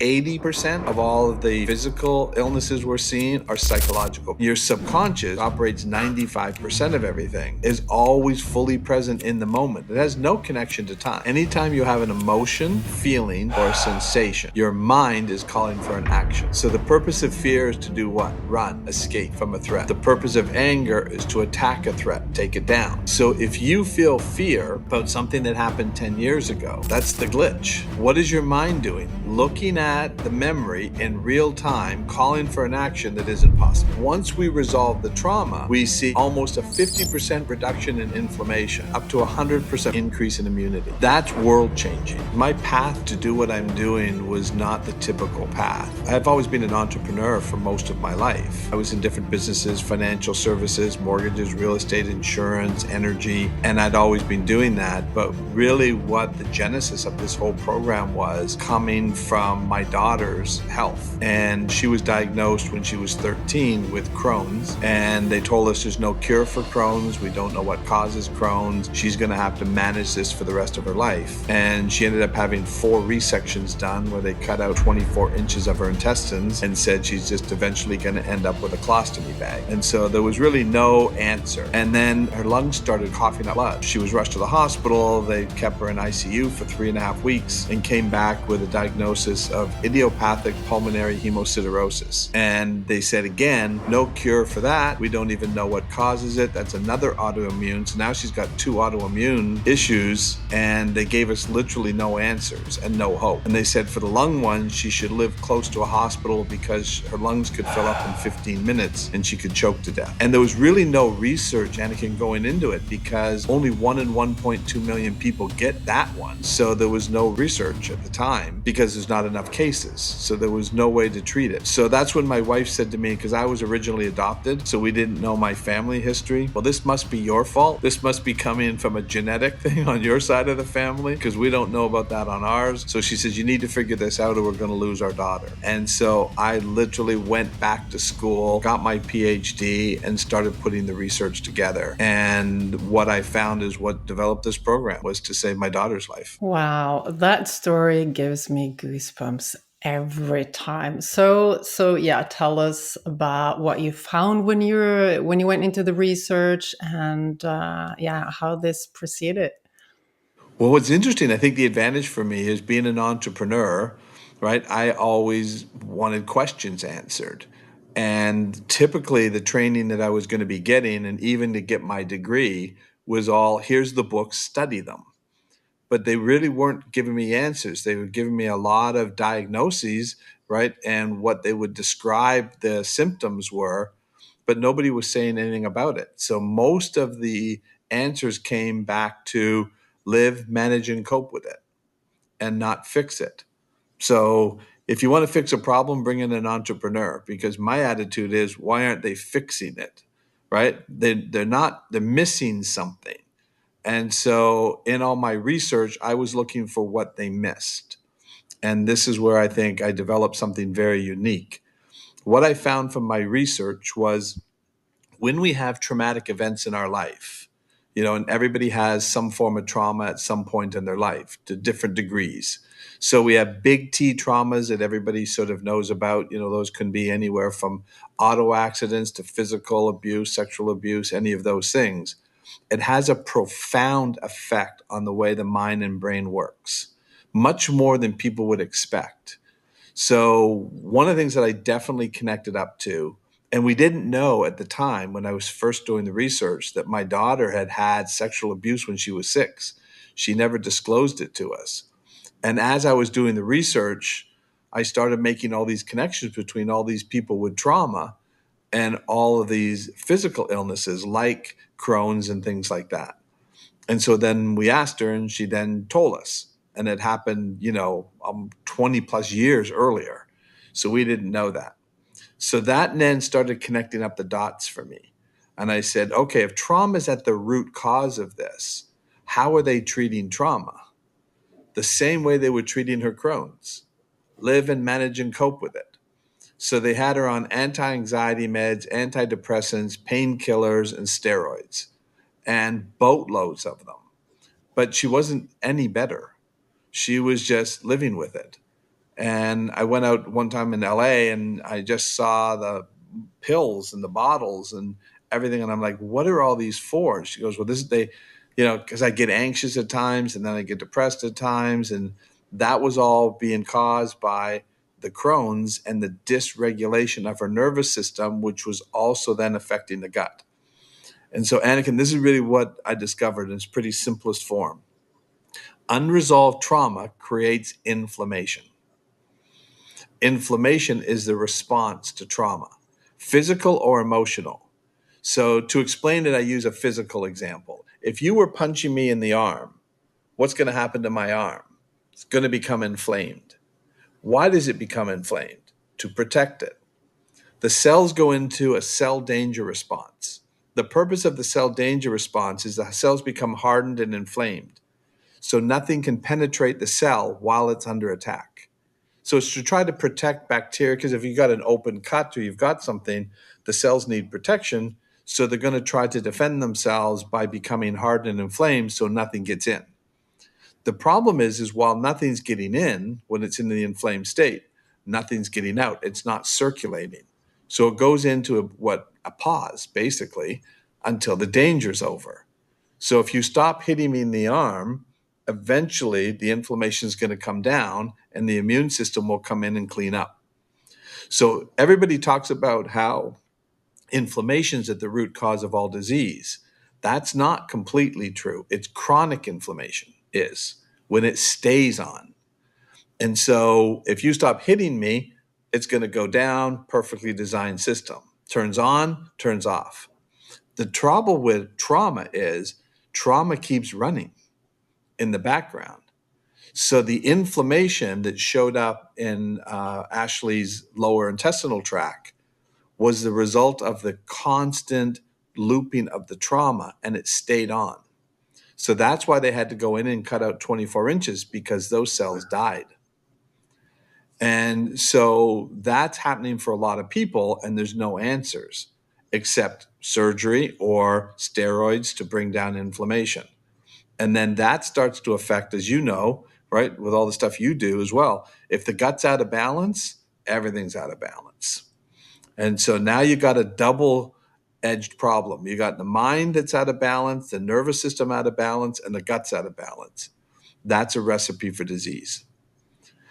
80% of all of the physical illnesses we're seeing are psychological. Your subconscious operates 95% of everything, is always fully present in the moment. It has no connection to time. Anytime you have an emotion, feeling, or a sensation, your mind is calling for an action. So the purpose of fear is to do what? Run, escape from a threat. The purpose of anger is to attack a threat, take it down. So if you feel fear about something that happened 10 years ago, that's the glitch. What is your mind doing? Looking at the memory in real time, calling for an action that isn't possible. Once we resolve the trauma, we see almost a 50% reduction in inflammation, up to 100% increase in immunity. That's world changing. My path to do what I'm doing was not the typical path. I've always been an entrepreneur for most of my life. I was in different businesses, financial services, mortgages, real estate, insurance, energy, and I'd always been doing that. But really what the genesis of this whole program was coming from my daughter's health. And she was diagnosed when she was 13 with Crohn's. And they told us there's no cure for Crohn's. We don't know what causes Crohn's. She's going to have to manage this for the rest of her life. And she ended up having 4 resections done where they cut out 24 inches of her intestines and said she's just eventually going to end up with a colostomy bag. And so there was really no answer. And then her lungs started coughing up blood. She was rushed to the hospital. They kept her in ICU for 3.5 weeks and came back with a diagnosis of idiopathic pulmonary hemosiderosis. And they said, again, no cure for that. We don't even know what causes it. That's another autoimmune. So now she's got 2 autoimmune issues, and they gave us literally no answers and no hope. And they said for the lung one, she should live close to a hospital because her lungs could fill up in 15 minutes and she could choke to death. And there was really no research, Anakin, going into it because only 1 in 1.2 million people get that one. So there was no research at the time because there's not enough cases. So there was no way to treat it. So that's when my wife said to me, because I was originally adopted, so we didn't know my family history. Well, this must be your fault. This must be coming from a genetic thing on your side of the family because we don't know about that on ours. So she says, you need to figure this out or we're going to lose our daughter. And so I literally went back to school, got my PhD, and started putting the research together. And what I found is what developed this program was to save my daughter's life. Wow, that story gives me goosebumps every time. So yeah, tell us about what you found when you went into the research and how this proceeded. Well, what's interesting, I think the advantage for me is being an entrepreneur, right? I always wanted questions answered. And typically the training that I was going to be getting, and even to get my degree, was all here's the books, study them. But they really weren't giving me answers. They were giving me a lot of diagnoses, right? And what they would describe the symptoms were, but nobody was saying anything about it. So most of the answers came back to live, manage, and cope with it and not fix it. So if you want to fix a problem, bring in an entrepreneur because my attitude is, why aren't they fixing it? Right? They're missing something. And so in all my research, I was looking for what they missed. And this is where I think I developed something very unique. What I found from my research was when we have traumatic events in our life, and everybody has some form of trauma at some point in their life to different degrees. So we have big T traumas that everybody sort of knows about. Those can be anywhere from auto accidents to physical abuse, sexual abuse, any of those things. It has a profound effect on the way the mind and brain works, much more than people would expect. So one of the things that I definitely connected up to, and we didn't know at the time when I was first doing the research that my daughter had had sexual abuse when she was 6. She never disclosed it to us. And as I was doing the research, I started making all these connections between all these people with trauma and all of these physical illnesses like Crohn's and things like that. And so then we asked her and she then told us. And it happened, 20 plus years earlier. So we didn't know that. So that then started connecting up the dots for me. And I said, okay, if trauma is at the root cause of this, how are they treating trauma? The same way they were treating her Crohn's. Live and manage and cope with it. So they had her on anti-anxiety meds, antidepressants, painkillers, and steroids, and boatloads of them. But she wasn't any better. She was just living with it. And I went out one time in LA and I just saw the pills and the bottles and everything. And I'm like, what are all these for? She goes, well, this is because I get anxious at times and then I get depressed at times. And that was all being caused by the Crohn's and the dysregulation of her nervous system, which was also then affecting the gut. And so, Anakin, this is really what I discovered in its pretty simplest form. Unresolved trauma creates inflammation. Inflammation is the response to trauma, physical or emotional. So, to explain it, I use a physical example. If you were punching me in the arm, what's going to happen to my arm? It's going to become inflamed. Why does it become inflamed? To protect it. The cells go into a cell danger response. The purpose of the cell danger response is the cells become hardened and inflamed, so nothing can penetrate the cell while it's under attack. So it's to try to protect bacteria, because if you've got an open cut or you've got something, the cells need protection. So they're going to try to defend themselves by becoming hardened and inflamed so nothing gets in. The problem is while nothing's getting in when it's in the inflamed state, nothing's getting out. It's not circulating. So it goes into a pause, basically, until the danger's over. So if you stop hitting me in the arm, eventually the inflammation is going to come down and the immune system will come in and clean up. So everybody talks about how inflammation is at the root cause of all disease. That's not completely true. It's chronic inflammation is when it stays on. And so if you stop hitting me, it's going to go down, perfectly designed system. Turns on, turns off. The trouble with trauma is trauma keeps running in the background. So the inflammation that showed up in Ashley's lower intestinal tract was the result of the constant looping of the trauma, and it stayed on. So that's why they had to go in and cut out 24 inches, because those cells died. And so that's happening for a lot of people, and there's no answers except surgery or steroids to bring down inflammation. And then that starts to affect, as you know, right, with all the stuff you do as well. If the gut's out of balance, everything's out of balance. And so now you got a double edged problem. You got the mind that's out of balance, the nervous system out of balance, and the gut's out of balance. That's a recipe for disease.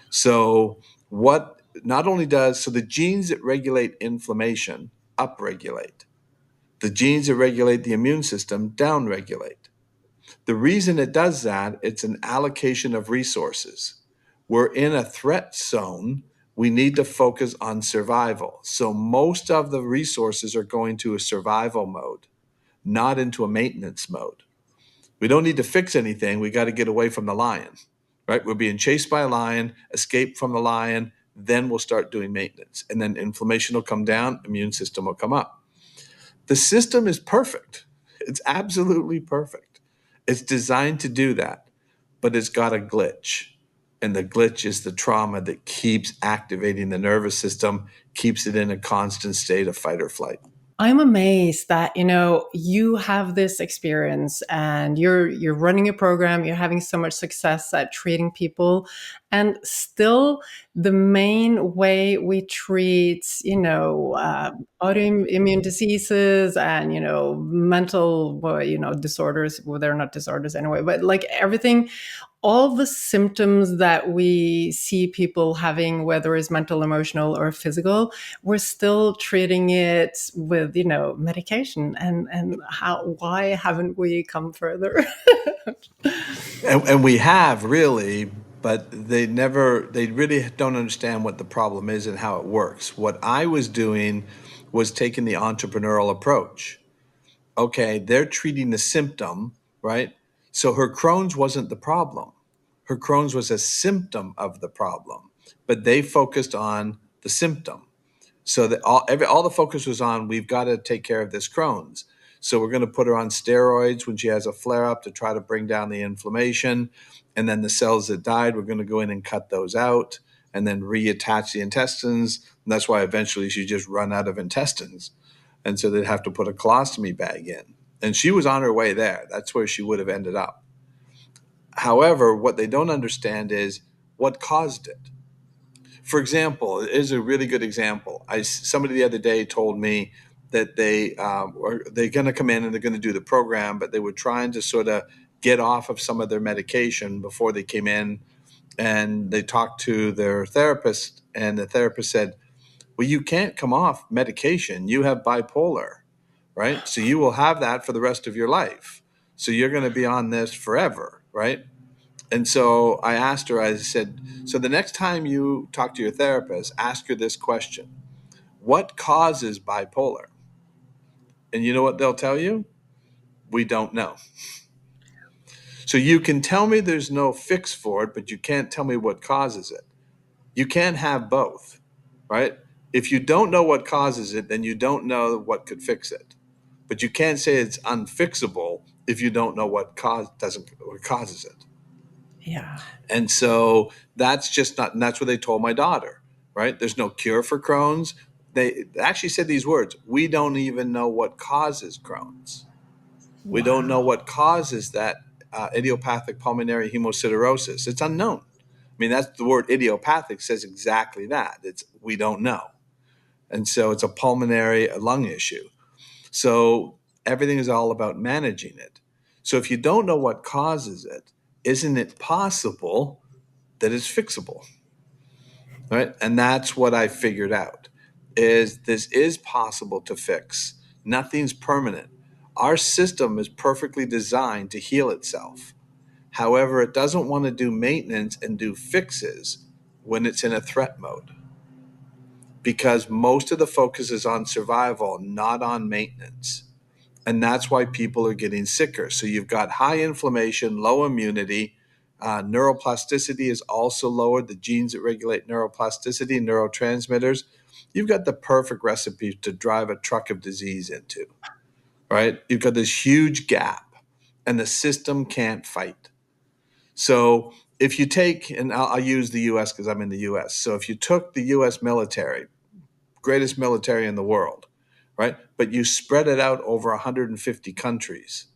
So what not only does, so the genes that regulate inflammation upregulate. The genes that regulate the immune system downregulate. The reason it does that, it's an allocation of resources. We're in a threat zone. We need to focus on survival. So most of the resources are going to a survival mode, not into a maintenance mode. We don't need to fix anything. We got to get away from the lion, right? We're being chased by a lion, escape from the lion, then we'll start doing maintenance. And then inflammation will come down, immune system will come up. The system is perfect. It's absolutely perfect. It's designed to do that, but it's got a glitch. And the glitch is the trauma that keeps activating the nervous system, keeps it in a constant state of fight or flight. I'm amazed that you have this experience and you're running a program, you're having so much success at treating people, and still the main way we treat autoimmune diseases and mental disorders, well, they're not disorders anyway, but like everything, all the symptoms that we see people having, whether it's mental, emotional, or physical, we're still treating it with, medication. And why haven't we come further? And we have really, but they really don't understand what the problem is and how it works. What I was doing was taking the entrepreneurial approach. Okay, they're treating the symptom, right? So her Crohn's wasn't the problem. Her Crohn's was a symptom of the problem, but they focused on the symptom. So that all the focus was on, we've got to take care of this Crohn's. So we're going to put her on steroids when she has a flare up to try to bring down the inflammation. And then the cells that died, we're going to go in and cut those out and then reattach the intestines. And that's why eventually she just run out of intestines. And so they'd have to put a colostomy bag in. And she was on her way there. That's where she would have ended up. However, what they don't understand is what caused it. For example, it is a really good example. Somebody the other day told me that they're going to come in and they're going to do the program, but they were trying to sort of get off of some of their medication before they came in, and they talked to their therapist, and the therapist said, "Well, you can't come off medication. You have bipolar, right? So you will have that for the rest of your life. So you're going to be on this forever, right?" And so I asked her, I said, "So the next time you talk to your therapist, ask her this question: what causes bipolar?" And you know what they'll tell you? We don't know. So you can tell me there's no fix for it, but you can't tell me what causes it. You can't have both, right? If you don't know what causes it, then you don't know what could fix it. But you can't say it's unfixable if you don't know what causes it. Yeah. And so that's just not, and that's what they told my daughter, right? There's no cure for Crohn's. They actually said these words: we don't even know what causes Crohn's. We don't know Wow. what causes that idiopathic pulmonary hemosiderosis. It's unknown. I mean, that's the word idiopathic says exactly that. It's we don't know. And so it's a pulmonary lung issue. So everything is all about managing it. So if you don't know what causes it, isn't it possible that it's fixable? Right? And that's what I figured out is this is possible to fix. Nothing's permanent. Our system is perfectly designed to heal itself. However, it doesn't want to do maintenance and do fixes when it's in a threat mode because most of the focus is on survival, not on maintenance. And that's why people are getting sicker. So you've got high inflammation, low immunity. Neuroplasticity is also lowered. The genes that regulate neuroplasticity, neurotransmitters. You've got the perfect recipe to drive a truck of disease into, right? You've got this huge gap, and the system can't fight. So if you take, and I'll use the US because I'm in the US. So if you took the US military, greatest military in the world, right? But you spread it out over 150 countries,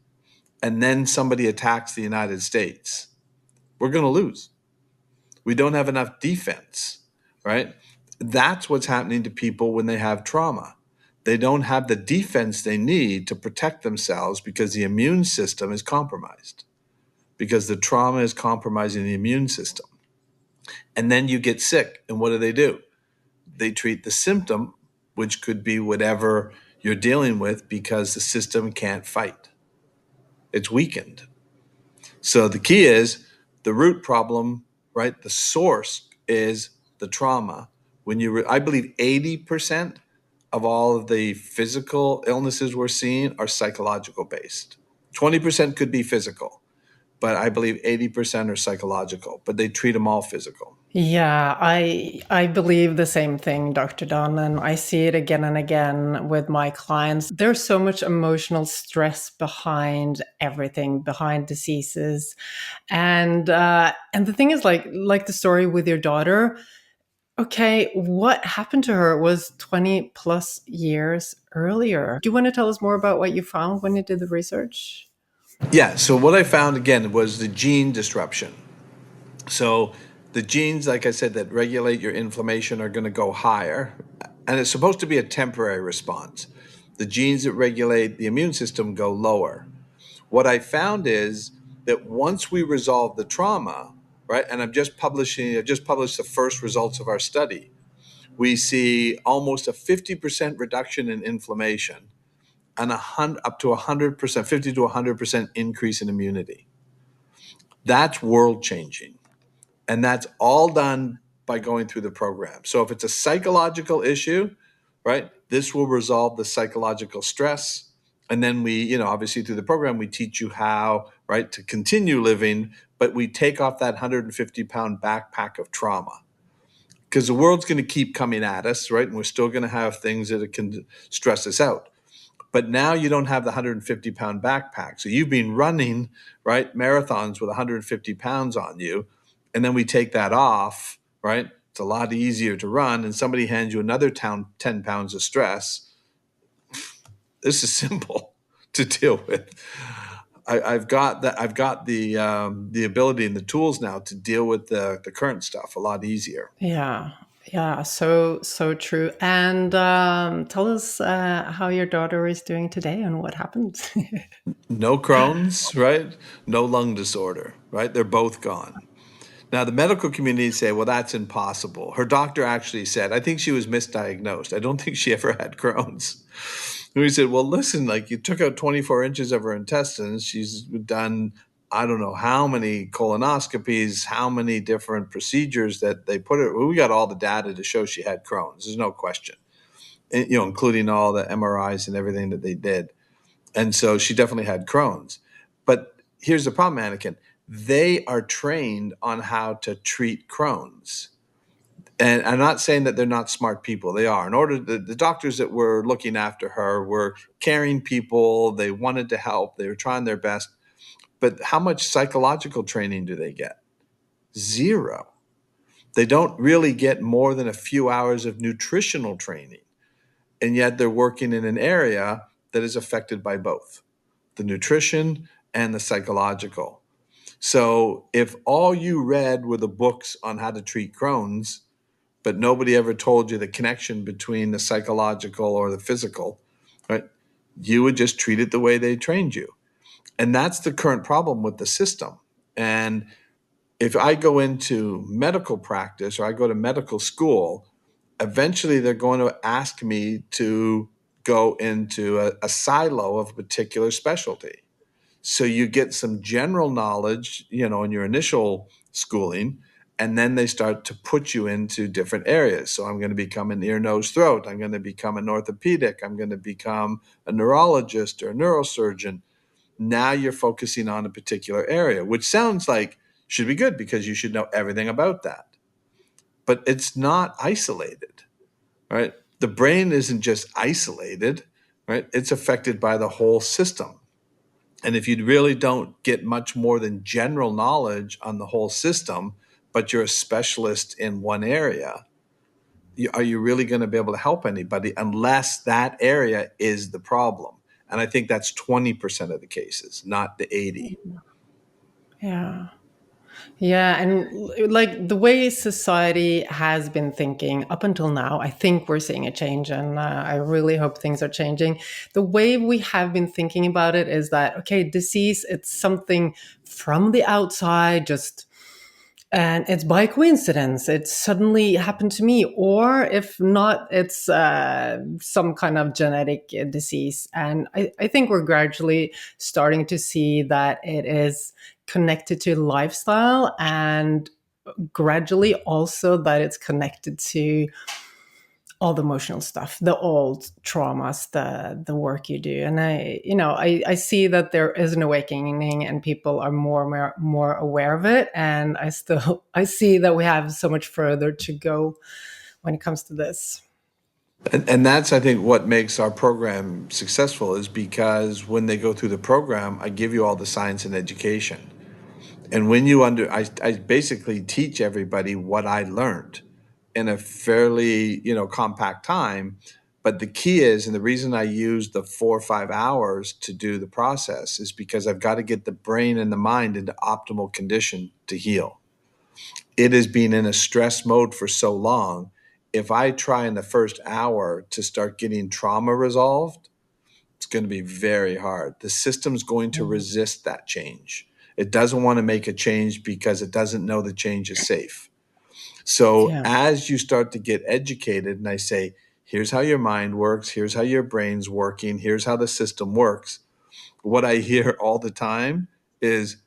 and then somebody attacks the United States, we're going to lose. We don't have enough defense, right? That's what's happening to people when they have trauma. They don't have the defense they need to protect themselves because the immune system is compromised, because the trauma is compromising the immune system. And then you get sick. And what do? They treat the symptom, which could be whatever you're dealing with, because the system can't fight. It's weakened. So the key is the root problem, right? The source is the trauma. I believe 80% of all of the physical illnesses we're seeing are psychological based. 20% could be physical, but I believe 80% are psychological, but they treat them all physical. Yeah, I believe the same thing, Dr. Don, and I see it again and again with my clients. There's so much emotional stress behind everything, behind diseases, and the thing is, like the story with your daughter. Okay, what happened to her was 20 plus years earlier. Do you want to tell us more about what you found when you did the research? Yeah, so what I found again was the gene disruption. So the genes, like I said, that regulate your inflammation are going to go higher, and it's supposed to be a temporary response. The genes that regulate the immune system go lower. What I found is that once we resolve the trauma, right, and I just published the first results of our study, we see almost a 50% reduction in inflammation and up to 100%, 50 to 100% increase in immunity. That's world changing. And that's all done by going through the program. So if it's a psychological issue, right, this will resolve the psychological stress. And then obviously through the program, we teach you how, right, to continue living, but we take off that 150-pound backpack of trauma because the world's going to keep coming at us, right? And we're still going to have things that can stress us out. But now you don't have the 150-pound backpack. So you've been running, right, marathons with 150 pounds on you. And then we take that off, right? It's a lot easier to run. And somebody hands you another 10 pounds of stress. This is simple to deal with. I've got that. I've got the ability and the tools now to deal with the current stuff a lot easier. Yeah. Yeah, so true. And tell us how your daughter is doing today and what happened. No Crohn's, right? No lung disorder, right? They're both gone. Now, the medical community say, well, that's impossible. Her doctor actually said, I think she was misdiagnosed. I don't think she ever had Crohn's. And we said, well, listen, like you took out 24 inches of her intestines. She's done, I don't know how many colonoscopies, how many different procedures that they put her. We got all the data to show she had Crohn's. There's no question, including all the MRIs and everything that they did. And so she definitely had Crohn's. But here's the problem, Anakin. They are trained on how to treat Crohn's. And I'm not saying that they're not smart people. They are. In order, the doctors that were looking after her were caring people. They wanted to help. They were trying their best. But how much psychological training do they get? Zero. They don't really get more than a few hours of nutritional training. And yet they're working in an area that is affected by both the nutrition and the psychological. So if all you read were the books on how to treat Crohn's, but nobody ever told you the connection between the psychological or the physical, right? You would just treat it the way they trained you. And that's the current problem with the system. And if I go into medical practice or I go to medical school, eventually they're going to ask me to go into a silo of a particular specialty. So you get some general knowledge, in your initial schooling, and then they start to put you into different areas. So I'm going to become an ear, nose, throat. I'm going to become an orthopedic. I'm going to become a neurologist or a neurosurgeon. Now you're focusing on a particular area, which sounds like should be good because you should know everything about that. But it's not isolated, right? The brain isn't just isolated, right? It's affected by the whole system. And if you really don't get much more than general knowledge on the whole system, but you're a specialist in one area, are you really going to be able to help anybody unless that area is the problem? And I think that's 20% of the cases, not the 80. Yeah. Yeah, and like the way society has been thinking up until now, I think we're seeing a change, and I really hope things are changing. The way we have been thinking about it is that okay, disease, it's something from the outside, just and it's by coincidence. It suddenly happened to me, or if not, it's some kind of genetic disease. And I think we're gradually starting to see that it is connected to lifestyle and gradually also that it's connected to all the emotional stuff, the old traumas, the work you do. And I see that there is an awakening and people are more aware of it. And I see that we have so much further to go when it comes to this. And that's, I think, what makes our program successful is because when they go through the program, I give you all the science and education. And when I basically teach everybody what I learned in a fairly, compact time. But the key is, and the reason I use the 4 or 5 hours to do the process is because I've got to get the brain and the mind into optimal condition to heal. It has been in a stress mode for so long. If I try in the first hour to start getting trauma resolved, it's going to be very hard. The system's going to resist that change. It doesn't want to make a change because it doesn't know the change is safe. So Yeah. as you start to get educated, and I say, here's how your mind works, here's how your brain's working, here's how the system works. What I hear all the time is,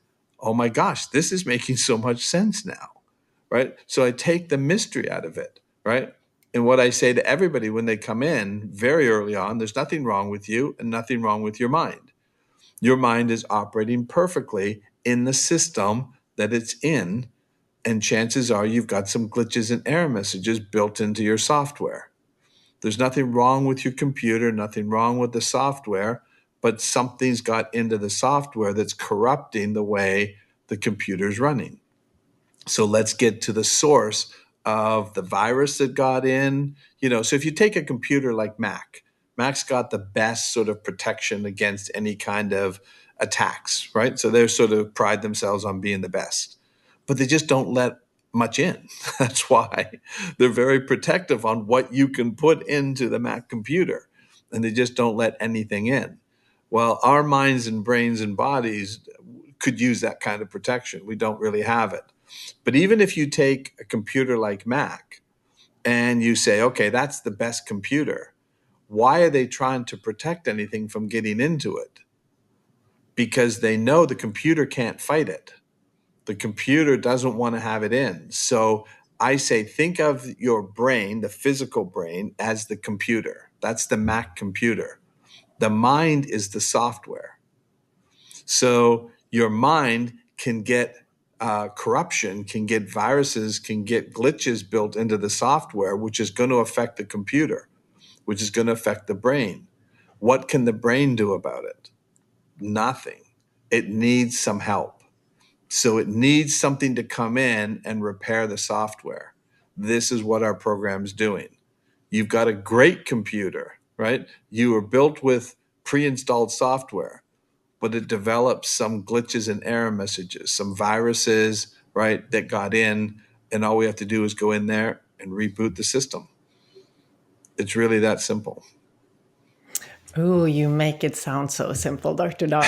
oh my gosh, this is making so much sense now, right? So I take the mystery out of it, right? And what I say to everybody when they come in very early on, there's nothing wrong with you and nothing wrong with your mind. Your mind is operating perfectly in the system that it's in, and chances are you've got some glitches and error messages built into your software. There's nothing wrong with your computer, nothing wrong with the software, but something's got into the software that's corrupting the way the computer's running. So let's get to the source of the virus that got in. So if you take a computer like Mac's got the best sort of protection against any kind of attacks, right? So they're sort of pride themselves on being the best. But they just don't let much in. That's why they're very protective on what you can put into the Mac computer, and they just don't let anything in. Well, our minds and brains and bodies could use that kind of protection. We don't really have it. But even if you take a computer like Mac and you say, okay, that's the best computer, why are they trying to protect anything from getting into it? Because they know the computer can't fight it. The computer doesn't want to have it in. So I say, think of your brain, the physical brain, as the computer. That's the Mac computer. The mind is the software. So your mind can get corruption, can get viruses, can get glitches built into the software, which is going to affect the computer, which is going to affect the brain. What can the brain do about it? Nothing. It needs some help. So it needs something to come in and repair the software. This is what our program's doing. You've got a great computer, right? You were built with pre-installed software, but it develops some glitches and error messages, some viruses, right, that got in, and all we have to do is go in there and reboot the system. It's really that simple. Oh, you make it sound so simple, Dr. Don.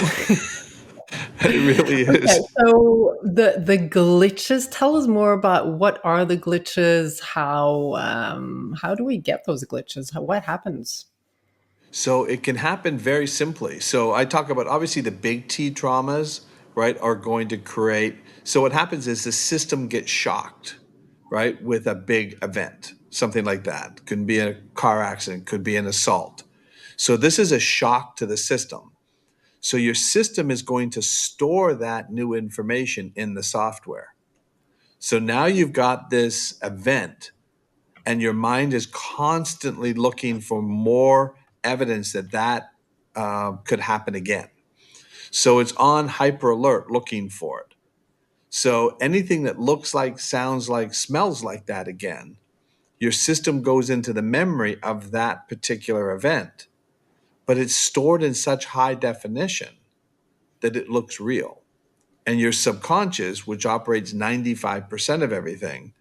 It really Okay, is. so the glitches. Tell us more about what are the glitches. How do we get those glitches? What happens? So it can happen very simply. So I talk about obviously the big T traumas, right, are going to create. So what happens is the system gets shocked, right, with a big event, something like that. Could be a car accident, could be an assault. So this is a shock to the system. So your system is going to store that new information in the software. So now you've got this event and your mind is constantly looking for more evidence that could happen again. So it's on hyper alert looking for it. So anything that looks like, sounds like, smells like that again, your system goes into the memory of that particular event, but it's stored in such high definition that it looks real. And your subconscious, which operates 95% of everything,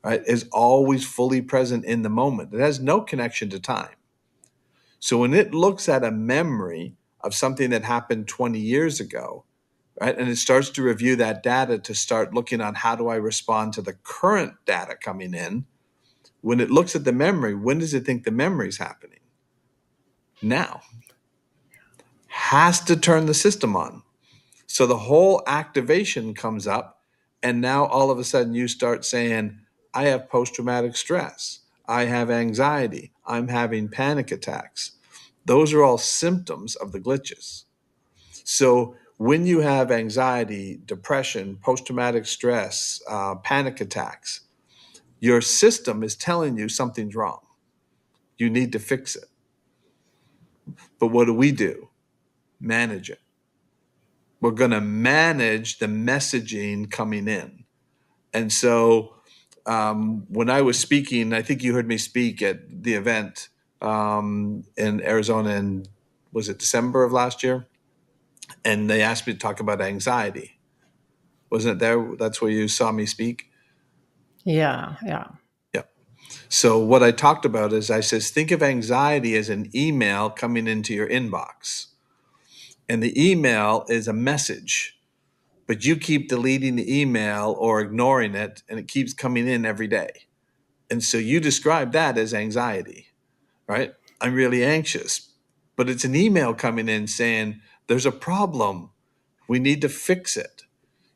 right, is always fully present in the moment. It has no connection to time. So when it looks at a memory of something that happened 20 years ago, right, and it starts to review that data to start looking on how do I respond to the current data coming in, when it looks at the memory, when does it think the memory is happening? Now. Has to turn the system on. So the whole activation comes up, and now all of a sudden you start saying, I have post traumatic stress. I have anxiety. I'm having panic attacks. Those are all symptoms of the glitches. So when you have anxiety, depression, post traumatic stress, panic attacks, your system is telling you something's wrong. You need to fix it. But what do? Manage it. We're going to manage the messaging coming in. And so when I was speaking, I think you heard me speak at the event in Arizona in, was it December of last year? And they asked me to talk about anxiety. Wasn't it there? That's where you saw me speak? Yeah, yeah. Yeah. So what I talked about is I says, think of anxiety as an email coming into your inbox. And the email is a message, but you keep deleting the email or ignoring it, and it keeps coming in every day. And so you describe that as anxiety, right? I'm really anxious, but it's an email coming in saying there's a problem. We need to fix it.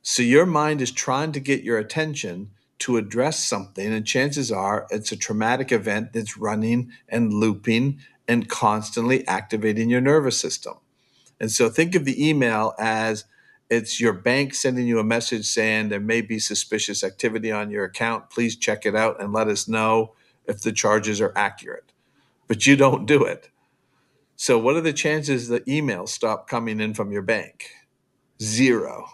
So your mind is trying to get your attention to address something, and chances are it's a traumatic event that's running and looping and constantly activating your nervous system. And so think of the email as it's your bank sending you a message saying there may be suspicious activity on your account. Please check it out and let us know if the charges are accurate. But you don't do it. So what are the chances the emails stop coming in from your bank? Zero.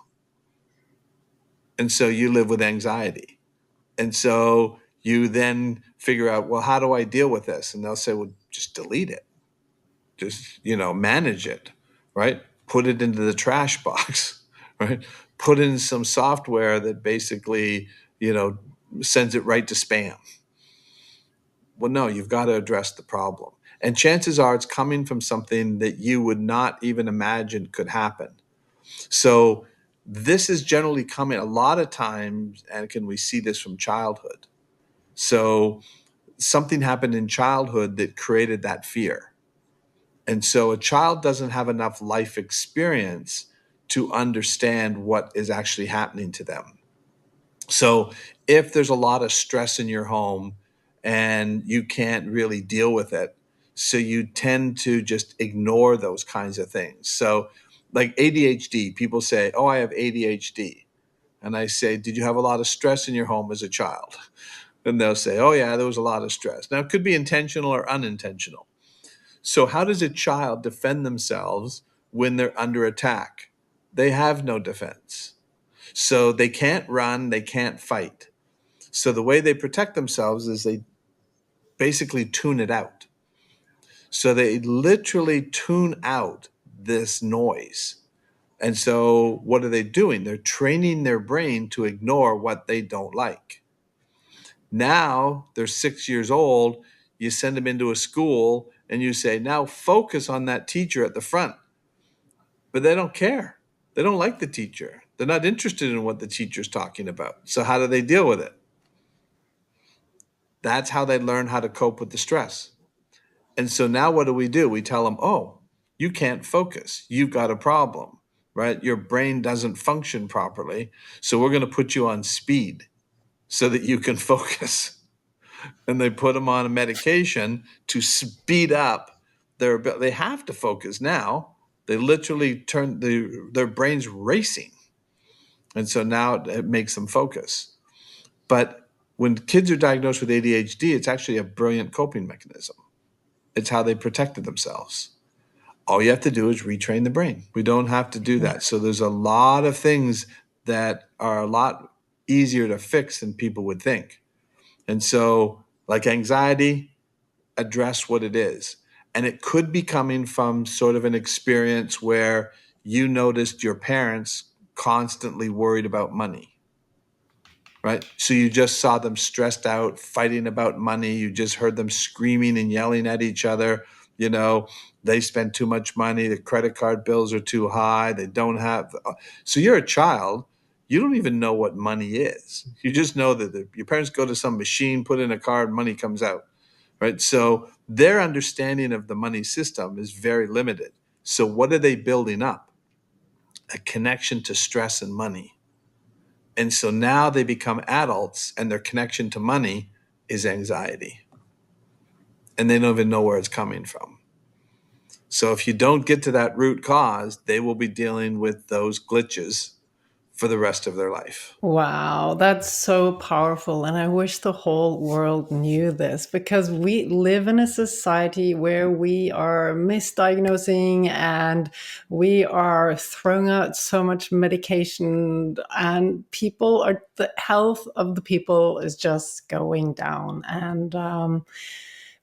And so you live with anxiety. And so you then figure out, well, how do I deal with this? And they'll say, well, just delete it. Just, manage it, right? Put it into the trash box, right? Put in some software that basically, sends it right to spam. Well, no, you've got to address the problem. And chances are it's coming from something that you would not even imagine could happen. So this is generally coming a lot of times, and can we see this from childhood? So something happened in childhood that created that fear. And so a child doesn't have enough life experience to understand what is actually happening to them. So if there's a lot of stress in your home and you can't really deal with it, so you tend to just ignore those kinds of things. So like ADHD, people say, "Oh, I have ADHD." And I say, "Did you have a lot of stress in your home as a child?" And they'll say, "Oh yeah, there was a lot of stress." Now it could be intentional or unintentional. So how does a child defend themselves when they're under attack? They have no defense. So they can't run, they can't fight. So the way they protect themselves is they basically tune it out. So they literally tune out this noise. And so what are they doing? They're training their brain to ignore what they don't like. Now they're 6 years old. You send them into a school and you say, now focus on that teacher at the front. But they don't care. They don't like the teacher. They're not interested in what the teacher's talking about. So how do they deal with it? That's how they learn how to cope with the stress. And so now what do? We tell them, oh, you can't focus. You've got a problem, right? Your brain doesn't function properly. So we're going to put you on speed so that you can focus. And they put them on a medication to speed up their ability. They have to focus now. They literally turn their brains racing. And so now it makes them focus. But when kids are diagnosed with ADHD, it's actually a brilliant coping mechanism. It's how they protected themselves. All you have to do is retrain the brain. We don't have to do that. So there's a lot of things that are a lot easier to fix than people would think. And so, like anxiety, address what it is. And it could be coming from sort of an experience where you noticed your parents constantly worried about money, right? So you just saw them stressed out, fighting about money. You just heard them screaming and yelling at each other. You know, they spend too much money. The credit card bills are too high. They don't have. So you're a child. You don't even know what money is. You just know that your parents go to some machine, put in a card, money comes out, right? So their understanding of the money system is very limited. So what are they building up? A connection to stress and money. And so now they become adults and their connection to money is anxiety. And they don't even know where it's coming from. So if you don't get to that root cause, they will be dealing with those glitches for the rest of their life. Wow, that's so powerful. And I wish the whole world knew this because we live in a society where we are misdiagnosing and we are throwing out so much medication, and the health of the people is just going down. And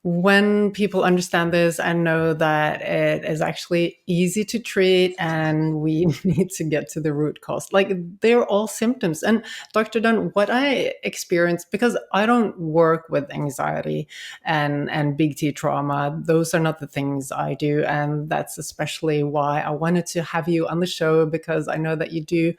when people understand this and know that it is actually easy to treat and we need to get to the root cause, like they're all symptoms. And Dr. Dunn, what I experienced, because I don't work with anxiety and big T trauma, those are not the things I do. And that's especially why I wanted to have you on the show, because I know that you do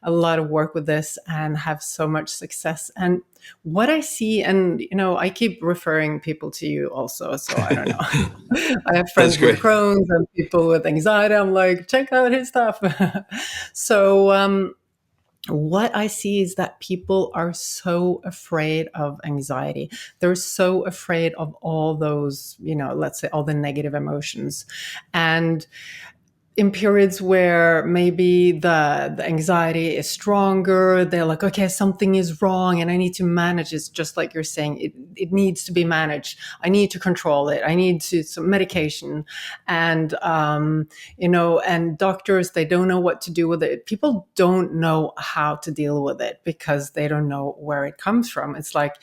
a lot of work with this and have so much success. And what I see, and I keep referring people to you also, so I don't know. I have That's friends with great. Crohn's and people with anxiety. I'm like, check out his stuff. So what I see is that people are so afraid of anxiety. They're so afraid of all those, let's say all the negative emotions. And in periods where maybe the anxiety is stronger, they're like, okay, something is wrong and I need to manage. It's just like you're saying, it needs to be managed. I need to control it. I need some medication. And, and doctors, they don't know what to do with it. People don't know how to deal with it because they don't know where it comes from. It's like,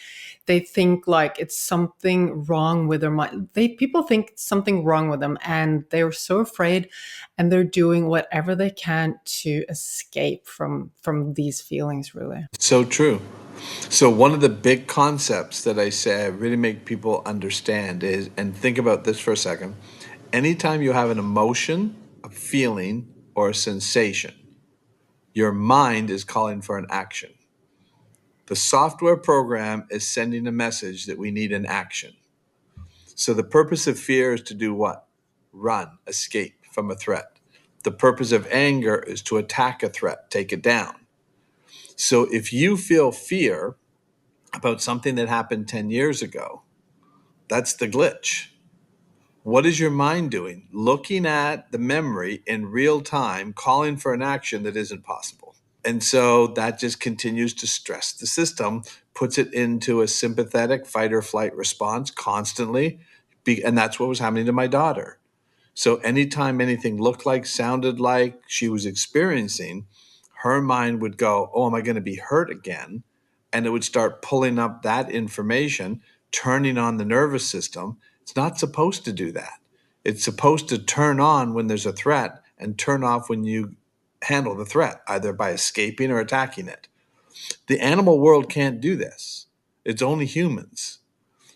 they think like it's something wrong with their mind. People think something wrong with them and they're so afraid. And and they're doing whatever they can to escape from these feelings, really. So true. So one of the big concepts that I say I really make people understand is, and think about this for a second, anytime you have an emotion, a feeling, or a sensation, your mind is calling for an action. The software program is sending a message that we need an action. So the purpose of fear is to do what? Run, escape from a threat. The purpose of anger is to attack a threat, take it down. So if you feel fear about something that happened 10 years ago, that's the glitch. What is your mind doing? Looking at the memory in real time, calling for an action that isn't possible. And so that just continues to stress the system, puts it into a sympathetic fight or flight response constantly. And that's what was happening to my daughter. So anytime anything looked like, sounded like she was experiencing, her mind would go, oh, am I going to be hurt again? And it would start pulling up that information, turning on the nervous system. It's not supposed to do that. It's supposed to turn on when there's a threat and turn off when you handle the threat, either by escaping or attacking it. The animal world can't do this. It's only humans.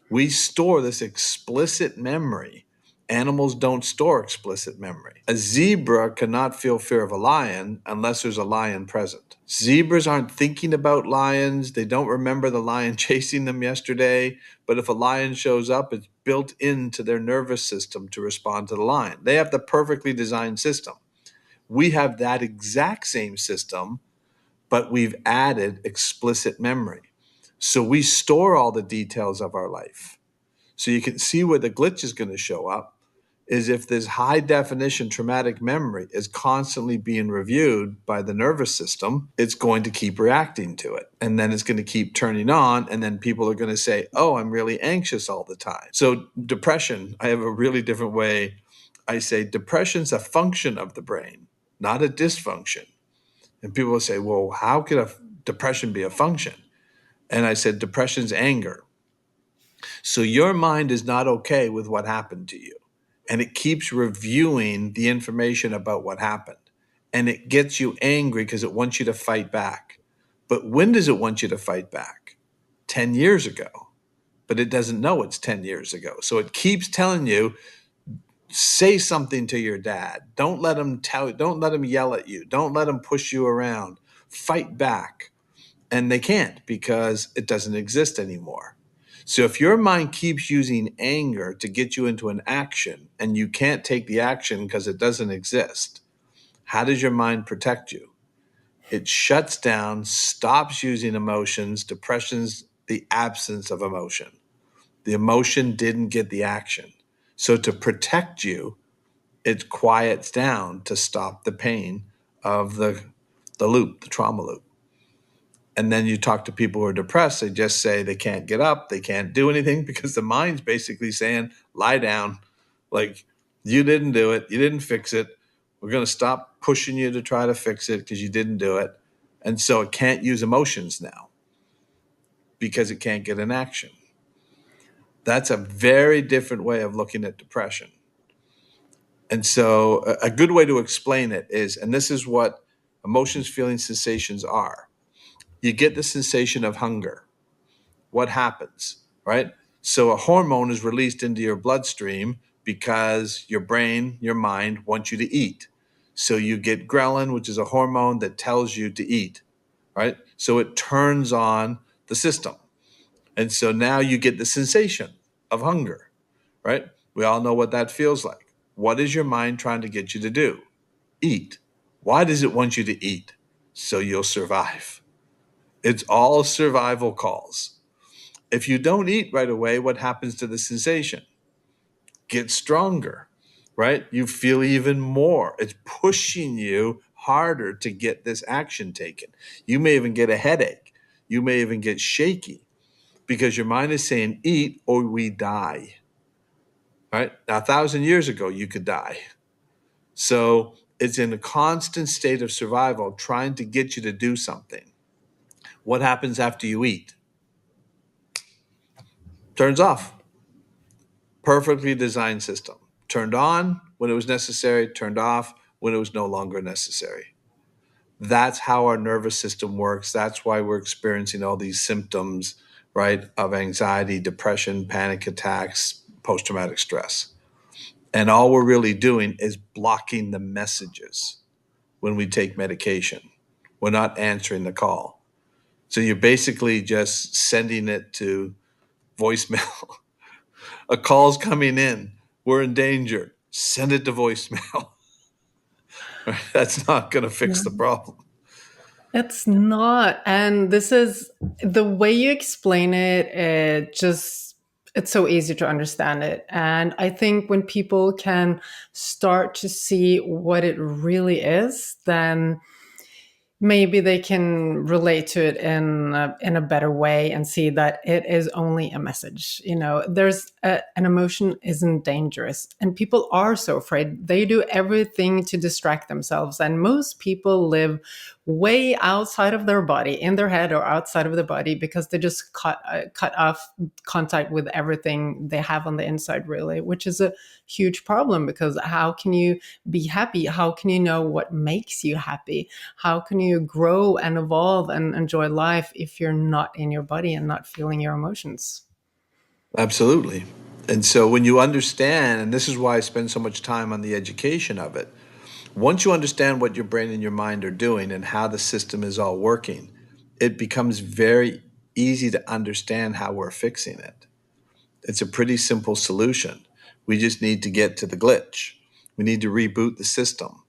We store this explicit memory. Animals don't store explicit memory. A zebra cannot feel fear of a lion unless there's a lion present. Zebras aren't thinking about lions. They don't remember the lion chasing them yesterday. But if a lion shows up, it's built into their nervous system to respond to the lion. They have the perfectly designed system. We have that exact same system, but we've added explicit memory. So we store all the details of our life. So you can see where the glitch is going to show up is if this high definition traumatic memory is constantly being reviewed by the nervous system, it's going to keep reacting to it. And then it's going to keep turning on. And then people are going to say, oh, I'm really anxious all the time. So depression, I have a really different way. I say depression's a function of the brain, not a dysfunction. And people will say, well, how could a depression be a function? And I said, depression's anger. So your mind is not okay with what happened to you. And it keeps reviewing the information about what happened. And it gets you angry because it wants you to fight back. But when does it want you to fight back? 10 years ago. But it doesn't know it's 10 years ago. So it keeps telling you, say something to your dad. Don't let him yell at you. Don't let him push you around. Fight back. And they can't because it doesn't exist anymore. So if your mind keeps using anger to get you into an action and you can't take the action because it doesn't exist, how does your mind protect you? It shuts down, stops using emotions. Depression's the absence of emotion. The emotion didn't get the action. So to protect you, it quiets down to stop the pain of the loop, the trauma loop. And then you talk to people who are depressed, they just say they can't get up, they can't do anything because the mind's basically saying, lie down. Like, you didn't do it, you didn't fix it. We're going to stop pushing you to try to fix it because you didn't do it. And so it can't use emotions now because it can't get an action. That's a very different way of looking at depression. And so a good way to explain it is, and this is what emotions, feelings, sensations are. You get the sensation of hunger. What happens, right? So a hormone is released into your bloodstream because your brain, your mind wants you to eat. So you get ghrelin, which is a hormone that tells you to eat, right? So it turns on the system. And so now you get the sensation of hunger, right? We all know what that feels like. What is your mind trying to get you to do? Eat. Why does it want you to eat? So you'll survive. It's all survival calls. If you don't eat right away, what happens to the sensation? Get stronger, right? You feel even more. It's pushing you harder to get this action taken. You may even get a headache. You may even get shaky because your mind is saying, eat or we die, right? Now, 1,000 years ago, you could die. So it's in a constant state of survival trying to get you to do something. What happens after you eat? Turns off. Perfectly designed system. Turned on when it was necessary, turned off when it was no longer necessary. That's how our nervous system works. That's why we're experiencing all these symptoms, right, of anxiety, depression, panic attacks, post traumatic stress. And all we're really doing is blocking the messages when we take medication. We're not answering the call. So you're basically just sending it to voicemail. A call's coming in. We're in danger. Send it to voicemail. That's not going to fix the problem. It's not. And this is the way you explain it, it's so easy to understand it. And I think when people can start to see what it really is, then maybe they can relate to it in a better way and see that it is only a message. An emotion isn't dangerous, and people are so afraid. They do everything to distract themselves, and most people live way outside of their body, in their head or outside of the body, because they just cut off contact with everything they have on the inside, really, which is a huge problem. Because how can you be happy? How can you know what makes you happy? How can you grow and evolve and enjoy life if you're not in your body and not feeling your emotions? Absolutely. And so when you understand, and this is why I spend so much time on the education of it, once you understand what your brain and your mind are doing and how the system is all working, it becomes very easy to understand how we're fixing it. It's a pretty simple solution. We just need to get to the glitch. We need to reboot the system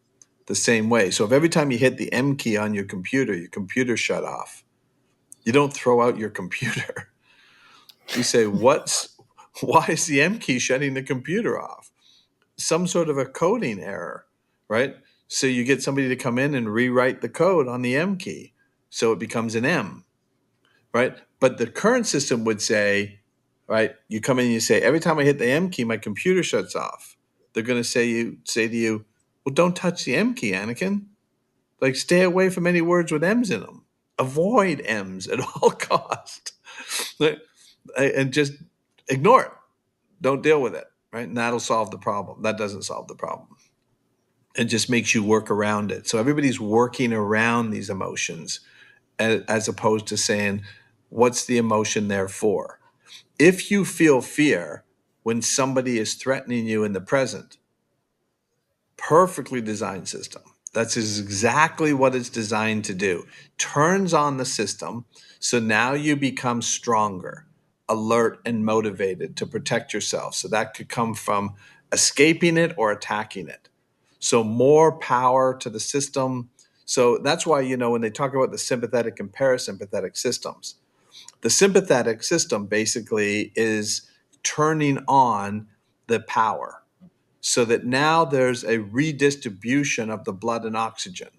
the same way. So if every time you hit the M key on your computer shut off, you don't throw out your computer. You say, why is the M key shutting the computer off? Some sort of a coding error, right? So you get somebody to come in and rewrite the code on the M key so it becomes an M, right? But the current system would say, right, you come in and you say, every time I hit the M key, my computer shuts off. They're going to say to you, well, don't touch the M key, Anakin. Like, stay away from any words with M's in them. Avoid M's at all cost, and just ignore it. Don't deal with it, right? And that'll solve the problem. That doesn't solve the problem. It just makes you work around it. So everybody's working around these emotions as opposed to saying, what's the emotion there for? If you feel fear when somebody is threatening you in the present, perfectly designed system. That's exactly what it's designed to do. Turns on the system. So now you become stronger, alert, and motivated to protect yourself. So that could come from escaping it or attacking it. So more power to the system. So that's why, when they talk about the sympathetic and parasympathetic systems, the sympathetic system basically is turning on the power so that now there's a redistribution of the blood and oxygen.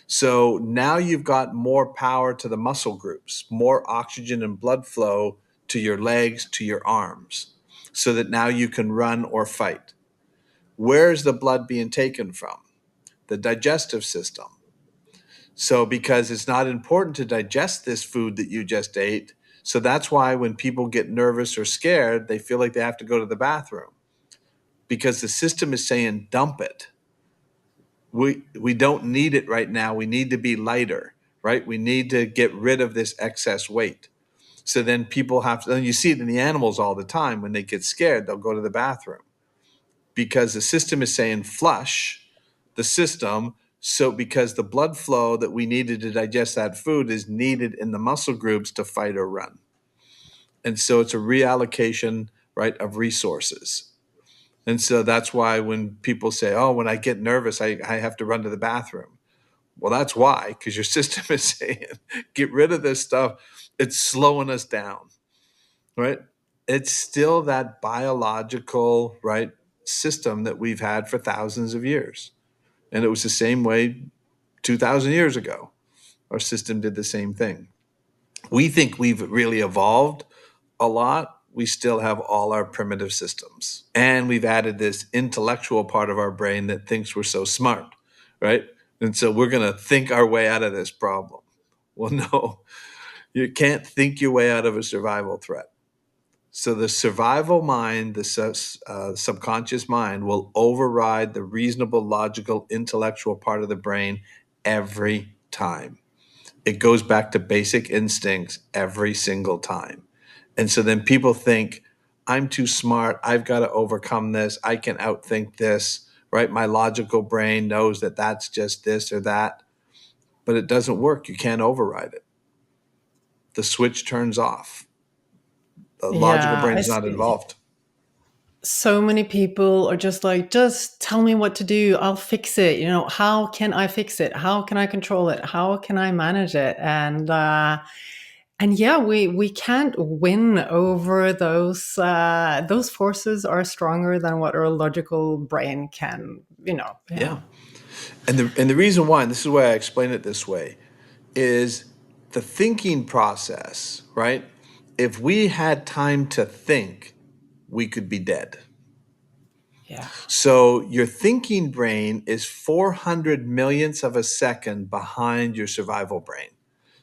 So now you've got more power to the muscle groups, more oxygen and blood flow to your legs, to your arms, so that now you can run or fight. Where's the blood being taken from? The digestive system. So, because it's not important to digest this food that you just ate, so that's why when people get nervous or scared, they feel like they have to go to the bathroom because the system is saying, dump it. We don't need it right now. We need to be lighter, right? We need to get rid of this excess weight. So then people have to, and you see it in the animals all the time. When they get scared, they'll go to the bathroom because the system is saying flush the system. So because the blood flow that we needed to digest that food is needed in the muscle groups to fight or run. And so it's a reallocation, right, of resources. And so that's why when people say, oh, when I get nervous, I have to run to the bathroom. Well, that's why, because your system is saying, get rid of this stuff. It's slowing us down, right? It's still that biological, right, system that we've had for thousands of years. And it was the same way 2,000 years ago. Our system did the same thing. We think we've really evolved a lot. We still have all our primitive systems. And we've added this intellectual part of our brain that thinks we're so smart, right? And so we're going to think our way out of this problem. Well, no, you can't think your way out of a survival threat. So the survival mind, the subconscious mind, will override the reasonable, logical, intellectual part of the brain every time. It goes back to basic instincts every single time. And so then people think, I'm too smart. I've got to overcome this. I can outthink this, right? My logical brain knows that that's just this or that, but it doesn't work. You can't override it. The switch turns off. The logical Yeah, brain I is not see. involved. So many people are just like, just tell me what to do. I'll fix it. How can I fix it? How can I control it? How can I manage it? And yeah, we can't win over those forces are stronger than what our logical brain can. Yeah. Yeah. And the reason why, and this is why I explain it this way, is the thinking process, right? If we had time to think, we could be dead. Yeah. So your thinking brain is 400 millionths of a second behind your survival brain.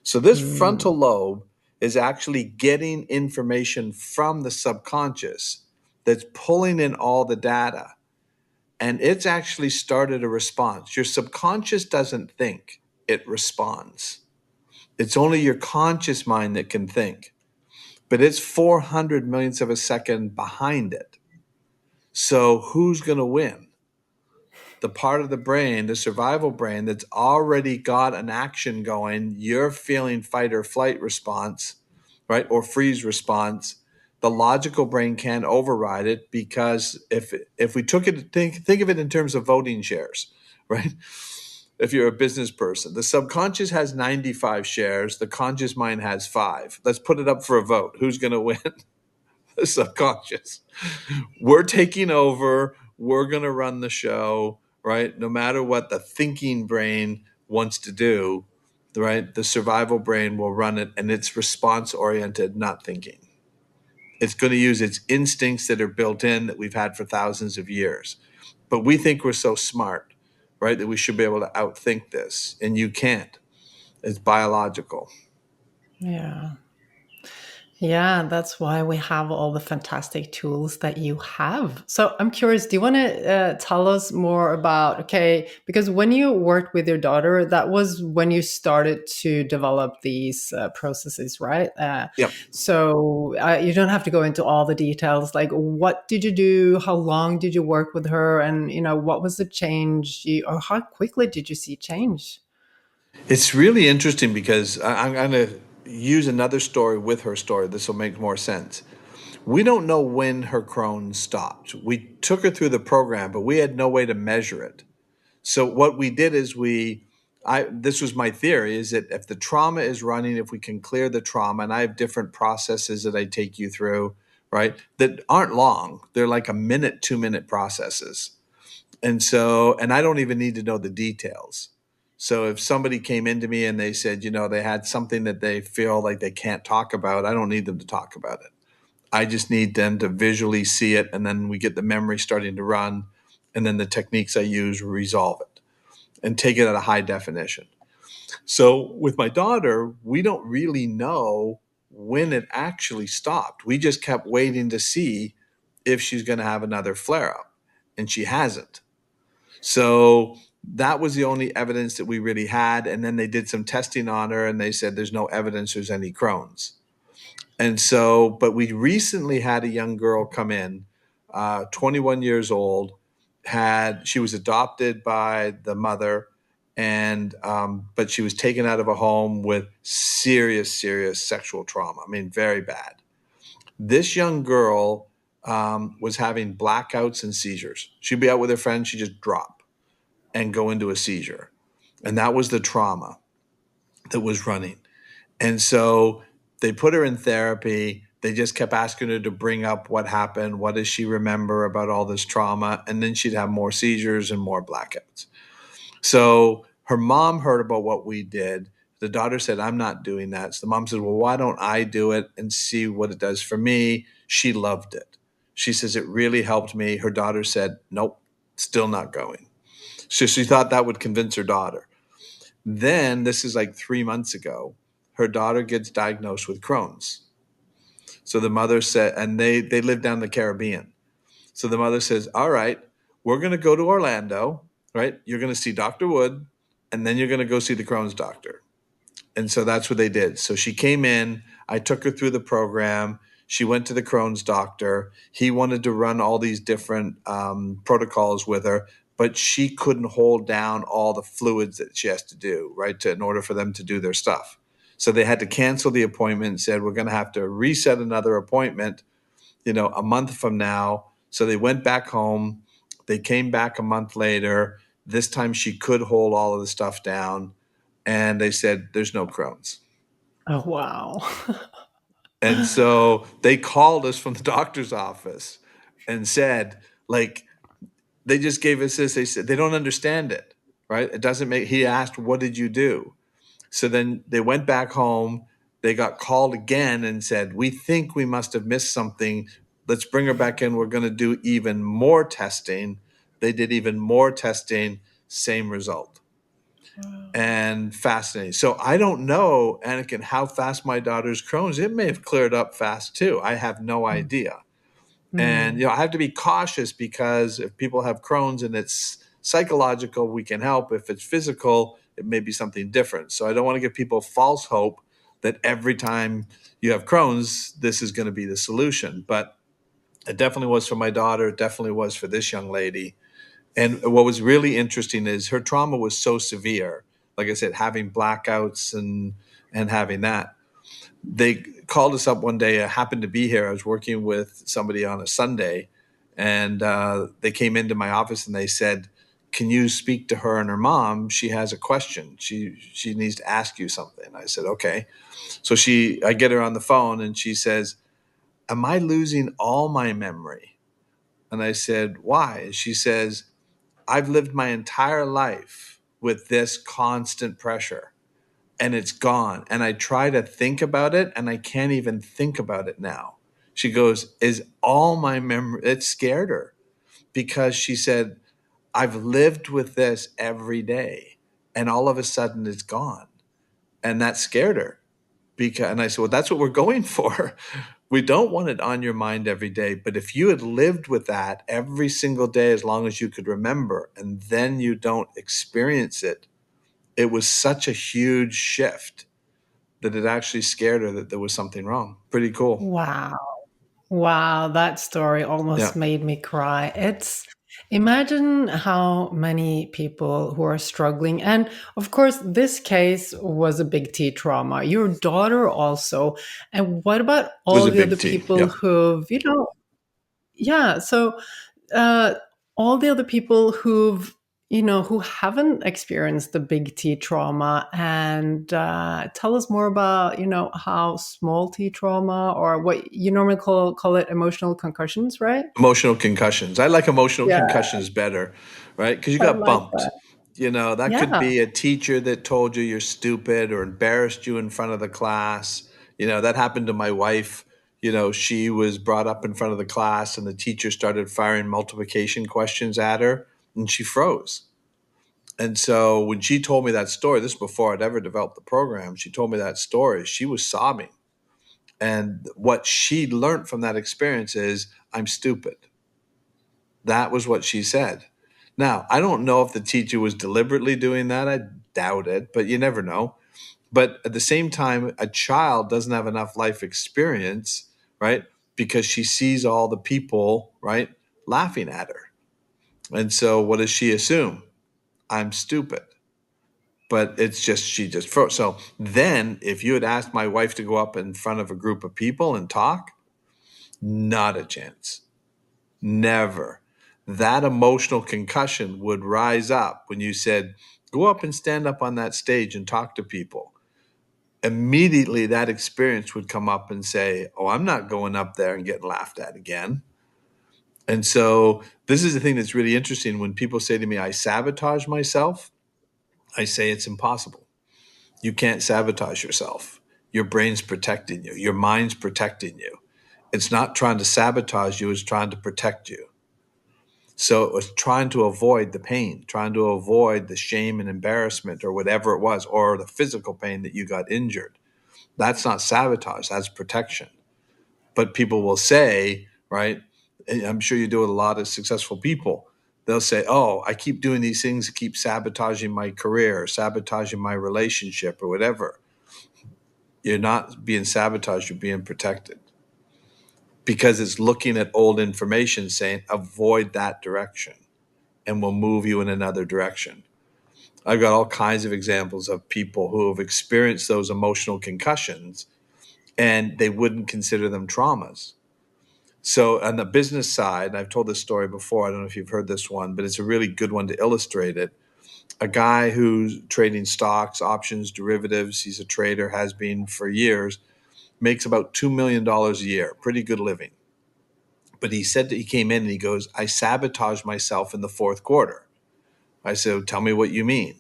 So this Mm, frontal lobe is actually getting information from the subconscious that's pulling in all the data. And it's actually started a response. Your subconscious doesn't think, it responds. It's only your conscious mind that can think, but it's 400 millionths of a second behind it. So who's going to win? The part of the brain, the survival brain, that's already got an action going, you're feeling fight or flight response, right? Or freeze response. The logical brain can't override it because if we took it, think of it in terms of voting shares, right? If you're a business person, the subconscious has 95 shares, the conscious mind has 5. Let's put it up for a vote. Who's going to win? The subconscious. We're taking over, we're going to run the show, right? No matter what the thinking brain wants to do, right? The survival brain will run it, and it's response oriented, not thinking. It's going to use its instincts that are built in that we've had for thousands of years. But we think we're so smart, right? That we should be able to outthink this, and you can't. It's biological. yeah. Yeah, that's why we have all the fantastic tools that you have. So I'm curious, do you want to tell us more about, okay, because when you worked with your daughter, that was when you started to develop these processes, right? Yep. So you don't have to go into all the details. Like, what did you do? How long did you work with her? And, what was the change? Or how quickly did you see change? It's really interesting because I'm going to use another story with her story. This will make more sense. We don't know when her Crohn's stopped. We took her through the program, but we had no way to measure it. So what we did is this was my theory, is that if the trauma is running, if we can clear the trauma, and I have different processes that I take you through, right, that aren't long. They're like a minute, 2 minute processes. And I don't even need to know the details. So if somebody came into me and they said, they had something that they feel like they can't talk about, I don't need them to talk about it. I just need them to visually see it, and then we get the memory starting to run, and then the techniques I use resolve it and take it at a high definition. So with my daughter, we don't really know when it actually stopped. We just kept waiting to see if she's going to have another flare up, and she hasn't. So that was the only evidence that we really had. And then they did some testing on her, and they said there's no evidence there's any Crohn's. And so, but we recently had a young girl come in, 21 years old. She was adopted by the mother, and but she was taken out of a home with serious, serious sexual trauma. I mean, very bad. This young girl was having blackouts and seizures. She'd be out with her friends, she'd just drop and go into a seizure. And that was the trauma that was running. And so they put her in therapy. They just kept asking her to bring up what happened. What does she remember about all this trauma? And then she'd have more seizures and more blackouts. So her mom heard about what we did. The daughter said, I'm not doing that. So the mom said, well, why don't I do it and see what it does for me? She loved it. She says, it really helped me. Her daughter said, nope, still not going. So she thought that would convince her daughter. Then, this is like 3 months ago, her daughter gets diagnosed with Crohn's. So the mother said, and they lived down in the Caribbean. So the mother says, "All right, we're going to go to Orlando, right? You're going to see Dr. Wood, and then you're going to go see the Crohn's doctor." And so that's what they did. So she came in, I took her through the program. She went to the Crohn's doctor. He wanted to run all these different protocols with her, but she couldn't hold down all the fluids that she has to do, right, in order for them to do their stuff. So they had to cancel the appointment and said, we're going to have to reset another appointment, a month from now. So they went back home. They came back a month later. This time she could hold all of the stuff down. And they said, there's no Crohn's. Oh, wow. And so they called us from the doctor's office and said, like, they just gave us this. They said, they don't understand it, right? It doesn't make, he asked, what did you do? So then they went back home. They got called again and said, we think we must have missed something. Let's bring her back in. We're going to do even more testing. They did even more testing, same result. And fascinating. So I don't know, Anakin, how fast my daughter's Crohn's. It may have cleared up fast too. I have no idea. And Mm. I have to be cautious because if people have Crohn's and it's psychological, we can help. If it's physical, it may be something different. So I don't want to give people false hope that every time you have Crohn's, this is going to be the solution. But it definitely was for my daughter. It definitely was for this young lady. And what was really interesting is her trauma was so severe. Like I said, having blackouts and having that. They called us up one day. I happened to be here. I was working with somebody on a Sunday, and they came into my office and they said, "Can you speak to her and her mom? She has a question. She needs to ask you something." I said, "Okay." So I get her on the phone and she says, "Am I losing all my memory?" And I said, "Why?" And she says, "I've lived my entire life with this constant pressure and it's gone. And I try to think about it and I can't even think about it now." She goes, "Is all my memory?" It scared her because she said, "I've lived with this every day and all of a sudden it's gone." And that scared her and I said, "Well, that's what we're going for." We don't want it on your mind every day. But if you had lived with that every single day as long as you could remember, and then you don't experience it, it was such a huge shift that it actually scared her that there was something wrong. Pretty cool. Wow. Wow, that story Yeah. almost made me cry. It's imagine how many people who are struggling. And of course, this case was a big T trauma. Your daughter also. And what about It was all a the other big T. people Yeah. who've, yeah. So, uh, all the other people who haven't experienced the big T trauma, and tell us more about, how small T trauma, or what you normally call it, emotional concussions, right? Emotional concussions. I like emotional Yeah, concussions better, right? Because you I got like bumped. that. That could Yeah. be a teacher that told you you're stupid or embarrassed you in front of the class. That happened to my wife. She was brought up in front of the class and the teacher started firing multiplication questions at her and she froze. And so when she told me that story, this is before I'd ever developed the program, she told me that story, she was sobbing. And what she learned from that experience is, I'm stupid. That was what she said. Now, I don't know if the teacher was deliberately doing that. I doubt it, but you never know. But at the same time, a child doesn't have enough life experience, right? Because she sees all the people, right, laughing at her. And so what does she assume? I'm stupid. But it's just, she just froze. So then, if you had asked my wife to go up in front of a group of people and talk, not a chance. Never. That emotional concussion would rise up when you said, go up and stand up on that stage and talk to people. Immediately, that experience would come up and say, oh, I'm not going up there and getting laughed at again. And so, this is the thing that's really interesting. When people say to me, I sabotage myself, I say it's impossible. You can't sabotage yourself. Your brain's protecting you, your mind's protecting you. It's not trying to sabotage you, it's trying to protect you. So it was trying to avoid the pain, trying to avoid the shame and embarrassment or whatever it was, or the physical pain that you got injured. That's not sabotage, that's protection. But people will say, right, and I'm sure you do with a lot of successful people, they'll say, oh, I keep doing these things to keep sabotaging my career, sabotaging my relationship, or whatever. You're not being sabotaged, you're being protected, because it's looking at old information saying, avoid that direction and we'll move you in another direction. I've got all kinds of examples of people who have experienced those emotional concussions and they wouldn't consider them traumas. So, on the business side, I've told this story before. I don't know if you've heard this one, but it's a really good one to illustrate it. A guy who's trading stocks, options, derivatives, he's a trader, has been for years, makes about $2 million a year, pretty good living. But he said that he came in and he goes, I sabotaged myself in the fourth quarter. I said, tell me what you mean.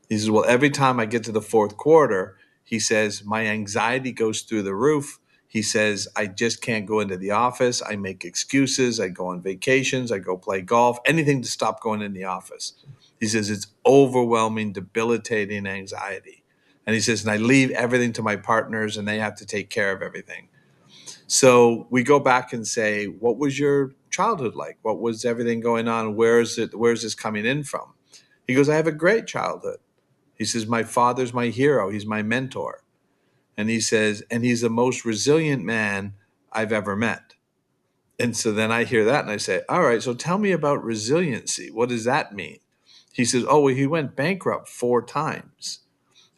He says, well, every time I get to the fourth quarter, he says, my anxiety goes through the roof. He says, I just can't go into the office. I make excuses. I go on vacations. I go play golf, anything to stop going in the office. He says, it's overwhelming, debilitating anxiety. And he says, and I leave everything to my partners and they have to take care of everything. So we go back and say, what was your childhood like? What was everything going on? Where is it? Where's this coming in from? He goes, I have a great childhood. He says, my father's my hero. He's my mentor. And he says, and he's the most resilient man I've ever met. And so then I hear that and I say, all right, so tell me about resiliency. What does that mean? He says, oh, well, he went bankrupt 4 times.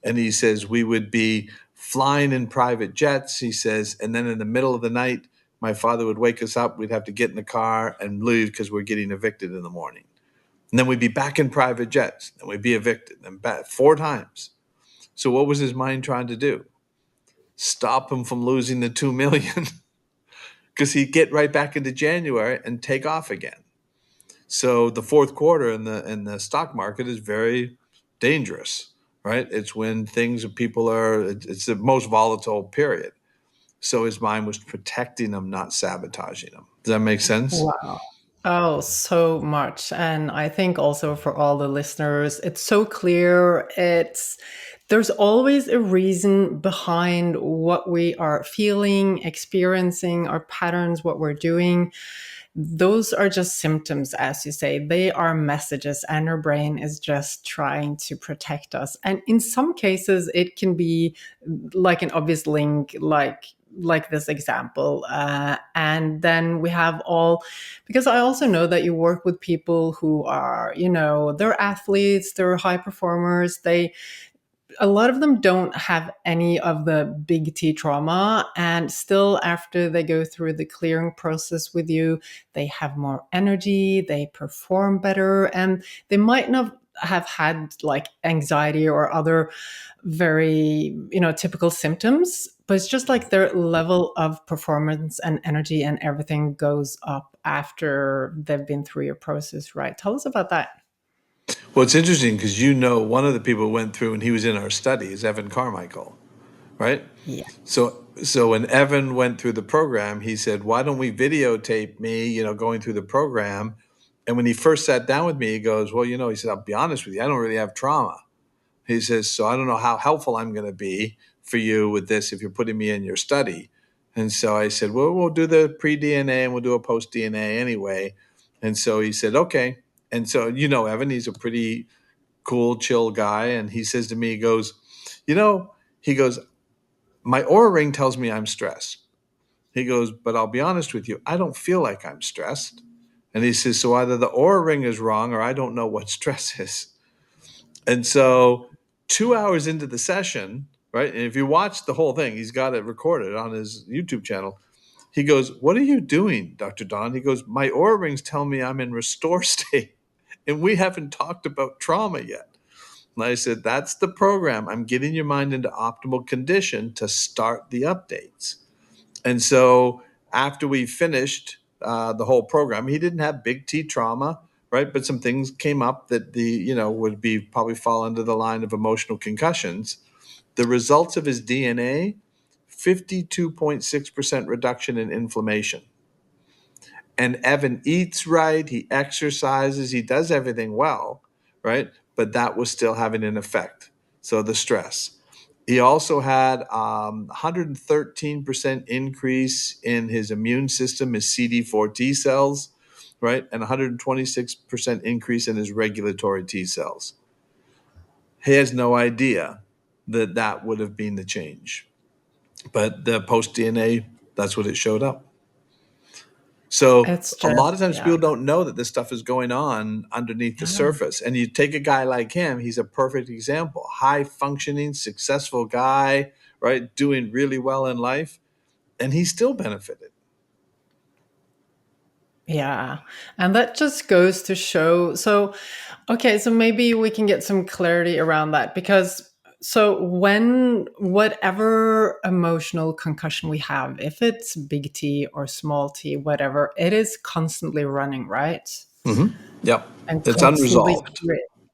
And he says, we would be flying in private jets. He says, and then in the middle of the night, my father would wake us up. We'd have to get in the car and leave because we're getting evicted in the morning. And then we'd be back in private jets. Then we'd be evicted. And back 4 times. So what was his mind trying to do? Stop him from losing the 2 million, because he'd get right back into January and take off again. So the fourth quarter in the stock market is very dangerous, right? It's when things people are it's the most volatile period. So his mind was protecting them, not sabotaging them. Does that make sense? Wow. Oh, so much. And I think also for all the listeners, it's so clear. There's always a reason behind what we are feeling, experiencing, our patterns, what we're doing. Those are just symptoms, as you say. They are messages, and our brain is just trying to protect us. And in some cases, it can be like an obvious link, like this example. And then we have all, because I also know that you work with people who are, they're athletes, they're high performers. A lot of them don't have any of the big T trauma. And still, after they go through the clearing process with you, they have more energy, they perform better, and they might not have had like anxiety or other very, typical symptoms, but it's just like their level of performance and energy and everything goes up after they've been through your process, right? Tell us about that. Well, it's interesting because one of the people who went through and he was in our study is Evan Carmichael, right? Yeah. So when Evan went through the program, he said, "Why don't we videotape me, going through the program?" And when he first sat down with me, he goes, "Well, he said, I'll be honest with you, I don't really have trauma." He says, "So I don't know how helpful I'm going to be for you with this if you're putting me in your study." And so I said, "Well, we'll do the pre-DNA and we'll do a post-DNA anyway." And so he said, "Okay." And so, Evan, he's a pretty cool, chill guy. And he says to me, he goes, you know, he goes, my aura ring tells me I'm stressed. He goes, but I'll be honest with you, I don't feel like I'm stressed. And he says, so either the aura ring is wrong or I don't know what stress is. And so 2 hours into the session, right? And if you watch the whole thing, he's got it recorded on his YouTube channel. He goes, what are you doing, Dr. Don? He goes, my aura rings tell me I'm in restore state. And we haven't talked about trauma yet. And I said, that's the program. I'm getting your mind into optimal condition to start the updates. And so after we finished the whole program, he didn't have big T trauma, right? But some things came up that would be probably fall under the line of emotional concussions. The results of his DNA, 52.6% reduction in inflammation. And Evan eats right, he exercises, he does everything well, right? But that was still having an effect. So the stress. He also had 113% increase in his immune system, his CD4 T cells, right? And 126% increase in his regulatory T cells. He has no idea that that would have been the change. But the post DNA, that's what it showed up. So It's a lot just, of times yeah. people don't know that this stuff is going on underneath the Yeah. surface. And you take a guy like him, he's a perfect example. High functioning, successful guy, right? Doing really well in life. And he still benefited. Yeah. And that just goes to show. So, okay, so maybe we can get some clarity around that because so when whatever emotional concussion we have, if it's big T or small t, whatever, it is constantly running, right? Yep. And It's constantly unresolved.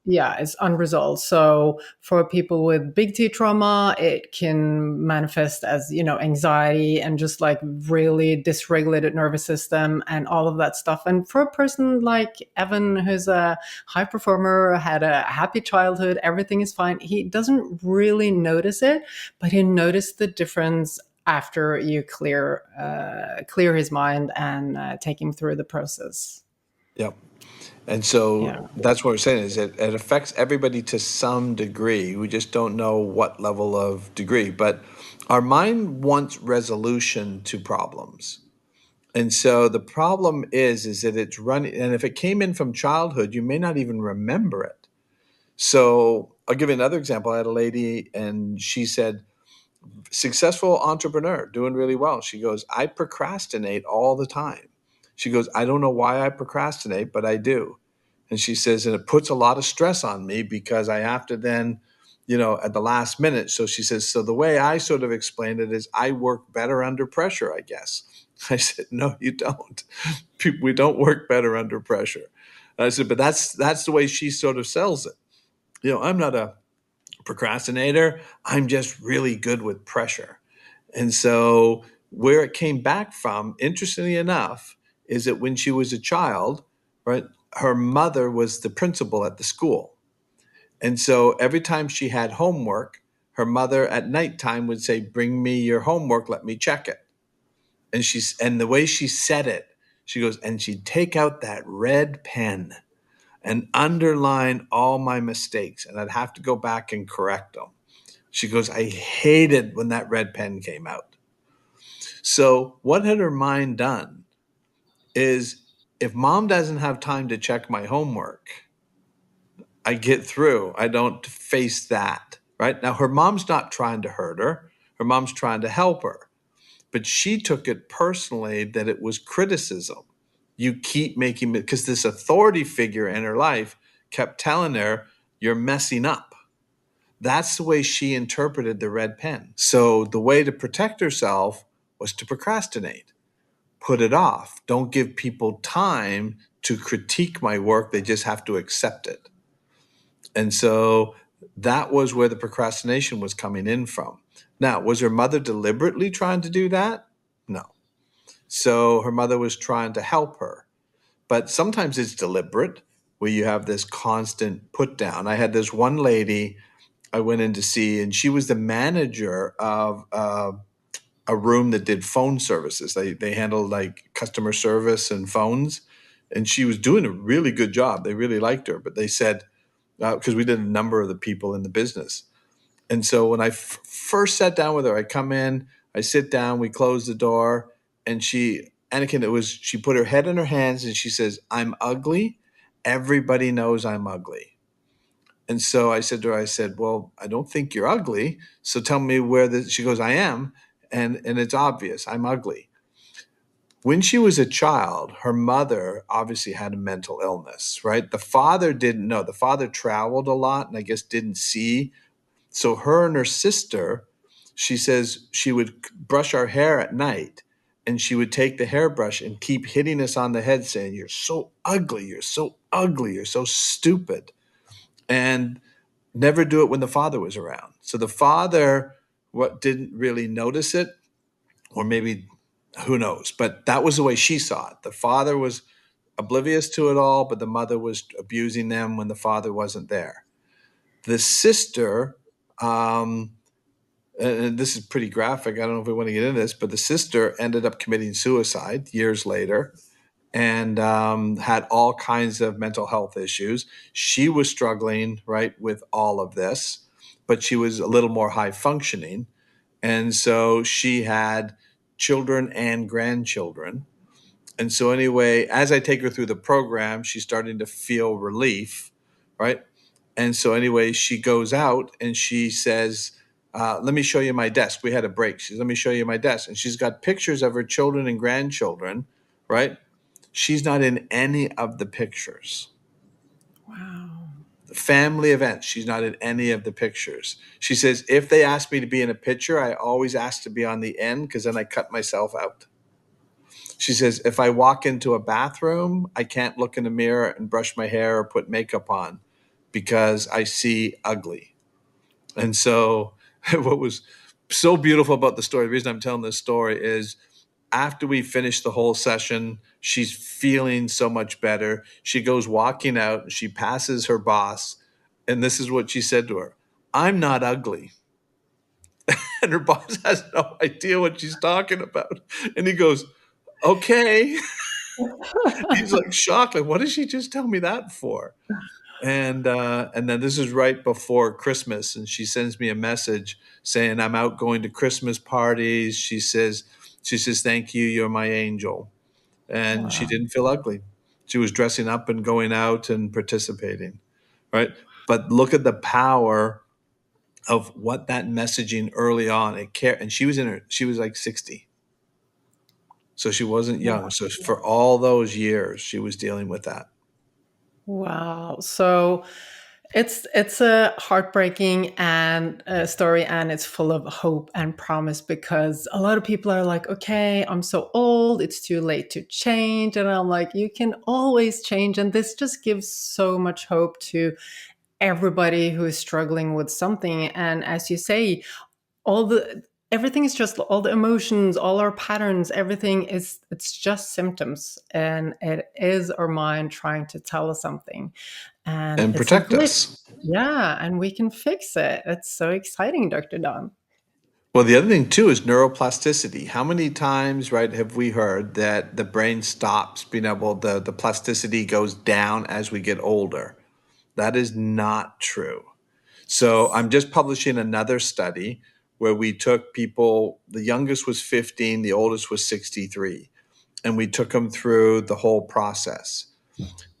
yeah, it's unresolved. So for people with big T trauma, it can manifest as, anxiety and just like really dysregulated nervous system and all of that stuff. And for a person like Evan, who's a high performer, had a happy childhood, everything is fine, he doesn't really notice it, but he noticed the difference after you clear his mind and take him through the process. Yep. And so Yeah. that's what we're saying is it affects everybody to some degree. We just don't know what level of degree. But our mind wants resolution to problems. And so the problem is that it's running, and if it came in from childhood, you may not even remember it. So I'll give you another example. I had a lady, and she said, successful entrepreneur, doing really well. She goes, I procrastinate all the time. She goes, I don't know why I procrastinate, but I do. And she says, and it puts a lot of stress on me because I have to then, at the last minute. So she says, so the way I sort of explained it is I work better under pressure, I guess. I said, no, you don't. We don't work better under pressure. I said, but that's the way she sort of sells it. I'm not a procrastinator. I'm just really good with pressure. And so, where it came back from, interestingly enough, is that when she was a child, right, her mother was the principal at the school. And so, every time she had homework, her mother at nighttime would say, bring me your homework, let me check it. And the way she said it, she goes, and she'd take out that red pen and underline all my mistakes, and I'd have to go back and correct them. She goes, I hated when that red pen came out. So, what had her mind done is if mom doesn't have time to check my homework, I get through. I don't face that. Right now, her mom's not trying to hurt her, her mom's trying to help her. But she took it personally that it was criticism. You keep making it because this authority figure in her life kept telling her, you're messing up. That's the way she interpreted the red pen. So the way to protect herself was to procrastinate, put it off. Don't give people time to critique my work. They just have to accept it. And so that was where the procrastination was coming in from. Now, was her mother deliberately trying to do that? No. So her mother was trying to help her. But sometimes it's deliberate where you have this constant put down. I had this one lady I went in to see, and she was the manager of a room that did phone services. They handled like customer service and phones, and she was doing a really good job. They really liked her, but they said because we did a number of the people in the business, and so when I first sat down with her, I come in, I sit down, we close the door, and Anakin, she put her head in her hands and she says, "I'm ugly. Everybody knows I'm ugly." And so I said to her, I said, well, I don't think you're ugly. So tell me where she goes, I am. And it's obvious. I'm ugly. When she was a child, her mother obviously had a mental illness, right? The father didn't know. The father traveled a lot and I guess didn't see. So her and her sister, she says she would brush our hair at night and she would take the hairbrush and keep hitting us on the head saying, you're so ugly. You're so ugly. You're so stupid. And never do it when the father was around. So the father what didn't really notice it, or maybe who knows, but that was the way she saw it. The father was oblivious to it all, but the mother was abusing them when the father wasn't there. The sister, um, and this is pretty graphic. I don't know if we want to get into this, but the sister ended up committing suicide years later and had all kinds of mental health issues. She was struggling, right, with all of this, but she was a little more high functioning. And so she had children and grandchildren. And so, anyway, as I take her through the program, she's starting to feel relief, right? And so, anyway, she goes out and she says, let me show you my desk. We had a break. She says, let me show you my desk. And she's got pictures of her children and grandchildren, right? She's not in any of the pictures. Wow. The family events, she's not in any of the pictures. She says, if they ask me to be in a picture, I always ask to be on the end because then I cut myself out. She says, if I walk into a bathroom, I can't look in the mirror and brush my hair or put makeup on because I see ugly. And so, what was so beautiful about the story, the reason I'm telling this story is after we finish the whole session, she's feeling so much better. She goes walking out, she passes her boss, and this is what she said to her: I'm not ugly. And her boss has no idea what she's talking about. And he goes, okay. He's like shocked, like, what did she just tell me that for? And then this is right before Christmas, and she sends me a message saying, I'm out going to Christmas parties. She says, thank you, you're my angel. And she Wow. didn't feel ugly. She was dressing up and going out and participating, right? But look at the power of what that messaging early on. And she was like 60. So she wasn't young. So for all those years, she was dealing with that. Wow. So it's a heartbreaking and story, and it's full of hope and promise, because a lot of people are like, okay, I'm so old, it's too late to change, and I'm like, you can always change, and this just gives so much hope to everybody who is struggling with something. And as you say, all the everything is just all the emotions, all our patterns, everything is, it's just symptoms, and it is our mind trying to tell us something, and And it's a protect glitch. us. Yeah, and we can fix it. It's so exciting, Dr. Don. Well, the other thing too is neuroplasticity. How many times, right, have we heard that the brain stops being able, the plasticity goes down as we get older? That is not true. So I'm just publishing another study where we took people, the youngest was 15, the oldest was 63, and we took them through the whole process.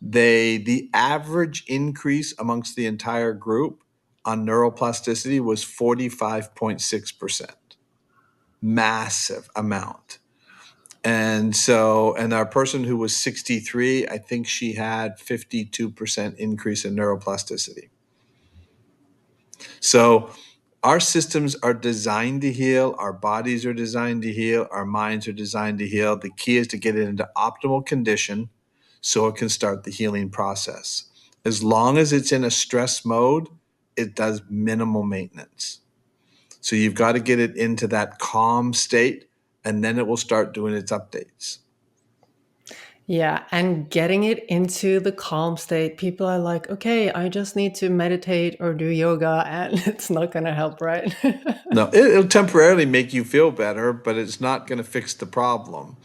The average increase amongst the entire group on neuroplasticity was 45.6%. Massive amount. And our person who was 63, I think she had 52% increase in neuroplasticity. So our systems are designed to heal, our bodies are designed to heal, our minds are designed to heal. The key is to get it into optimal condition so it can start the healing process. As long as it's in a stress mode, it does minimal maintenance. So you've got to get it into that calm state, and then it will start doing its updates. Yeah, and getting it into the calm state, people are like, okay, I just need to meditate or do yoga, and it's not going to help, right? No, it'll temporarily make you feel better, but it's not going to fix the problem.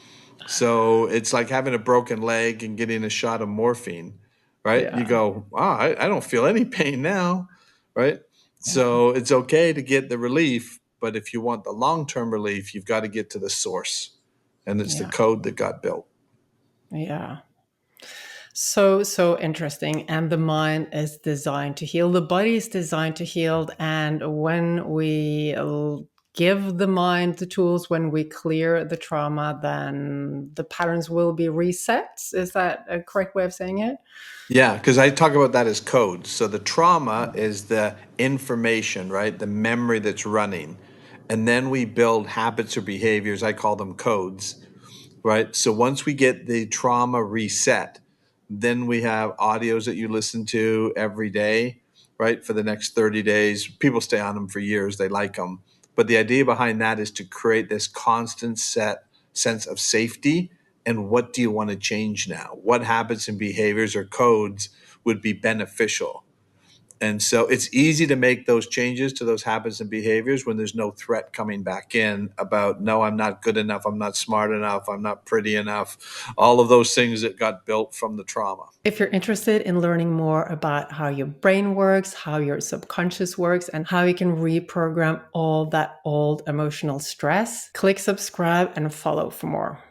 So it's like having a broken leg and getting a shot of morphine, right? You Yeah. go, wow, I don't feel any pain now, right? So it's okay to get the relief, but if you want the long term relief, you've got to get to the source, and it's the Yeah. code that got built. Yeah. So interesting. And the mind is designed to heal. The body is designed to heal. And when we give the mind the tools, when we clear the trauma, then the patterns will be reset. Is that a correct way of saying it? Yeah, because I talk about that as code. So the trauma is the information, right? The memory that's running. And then we build habits or behaviors. I call them codes, right? So once we get the trauma reset, then we have audios that you listen to every day, right? For the next 30 days. People stay on them for years, they like them. But the idea behind that is to create this constant sense of safety. And what do you want to change now? What habits and behaviors or codes would be beneficial? And so it's easy to make those changes to those habits and behaviors when there's no threat coming back in about, no, I'm not good enough, I'm not smart enough, I'm not pretty enough, all of those things that got built from the trauma. If you're interested in learning more about how your brain works, how your subconscious works, and how you can reprogram all that old emotional stress, click subscribe and follow for more.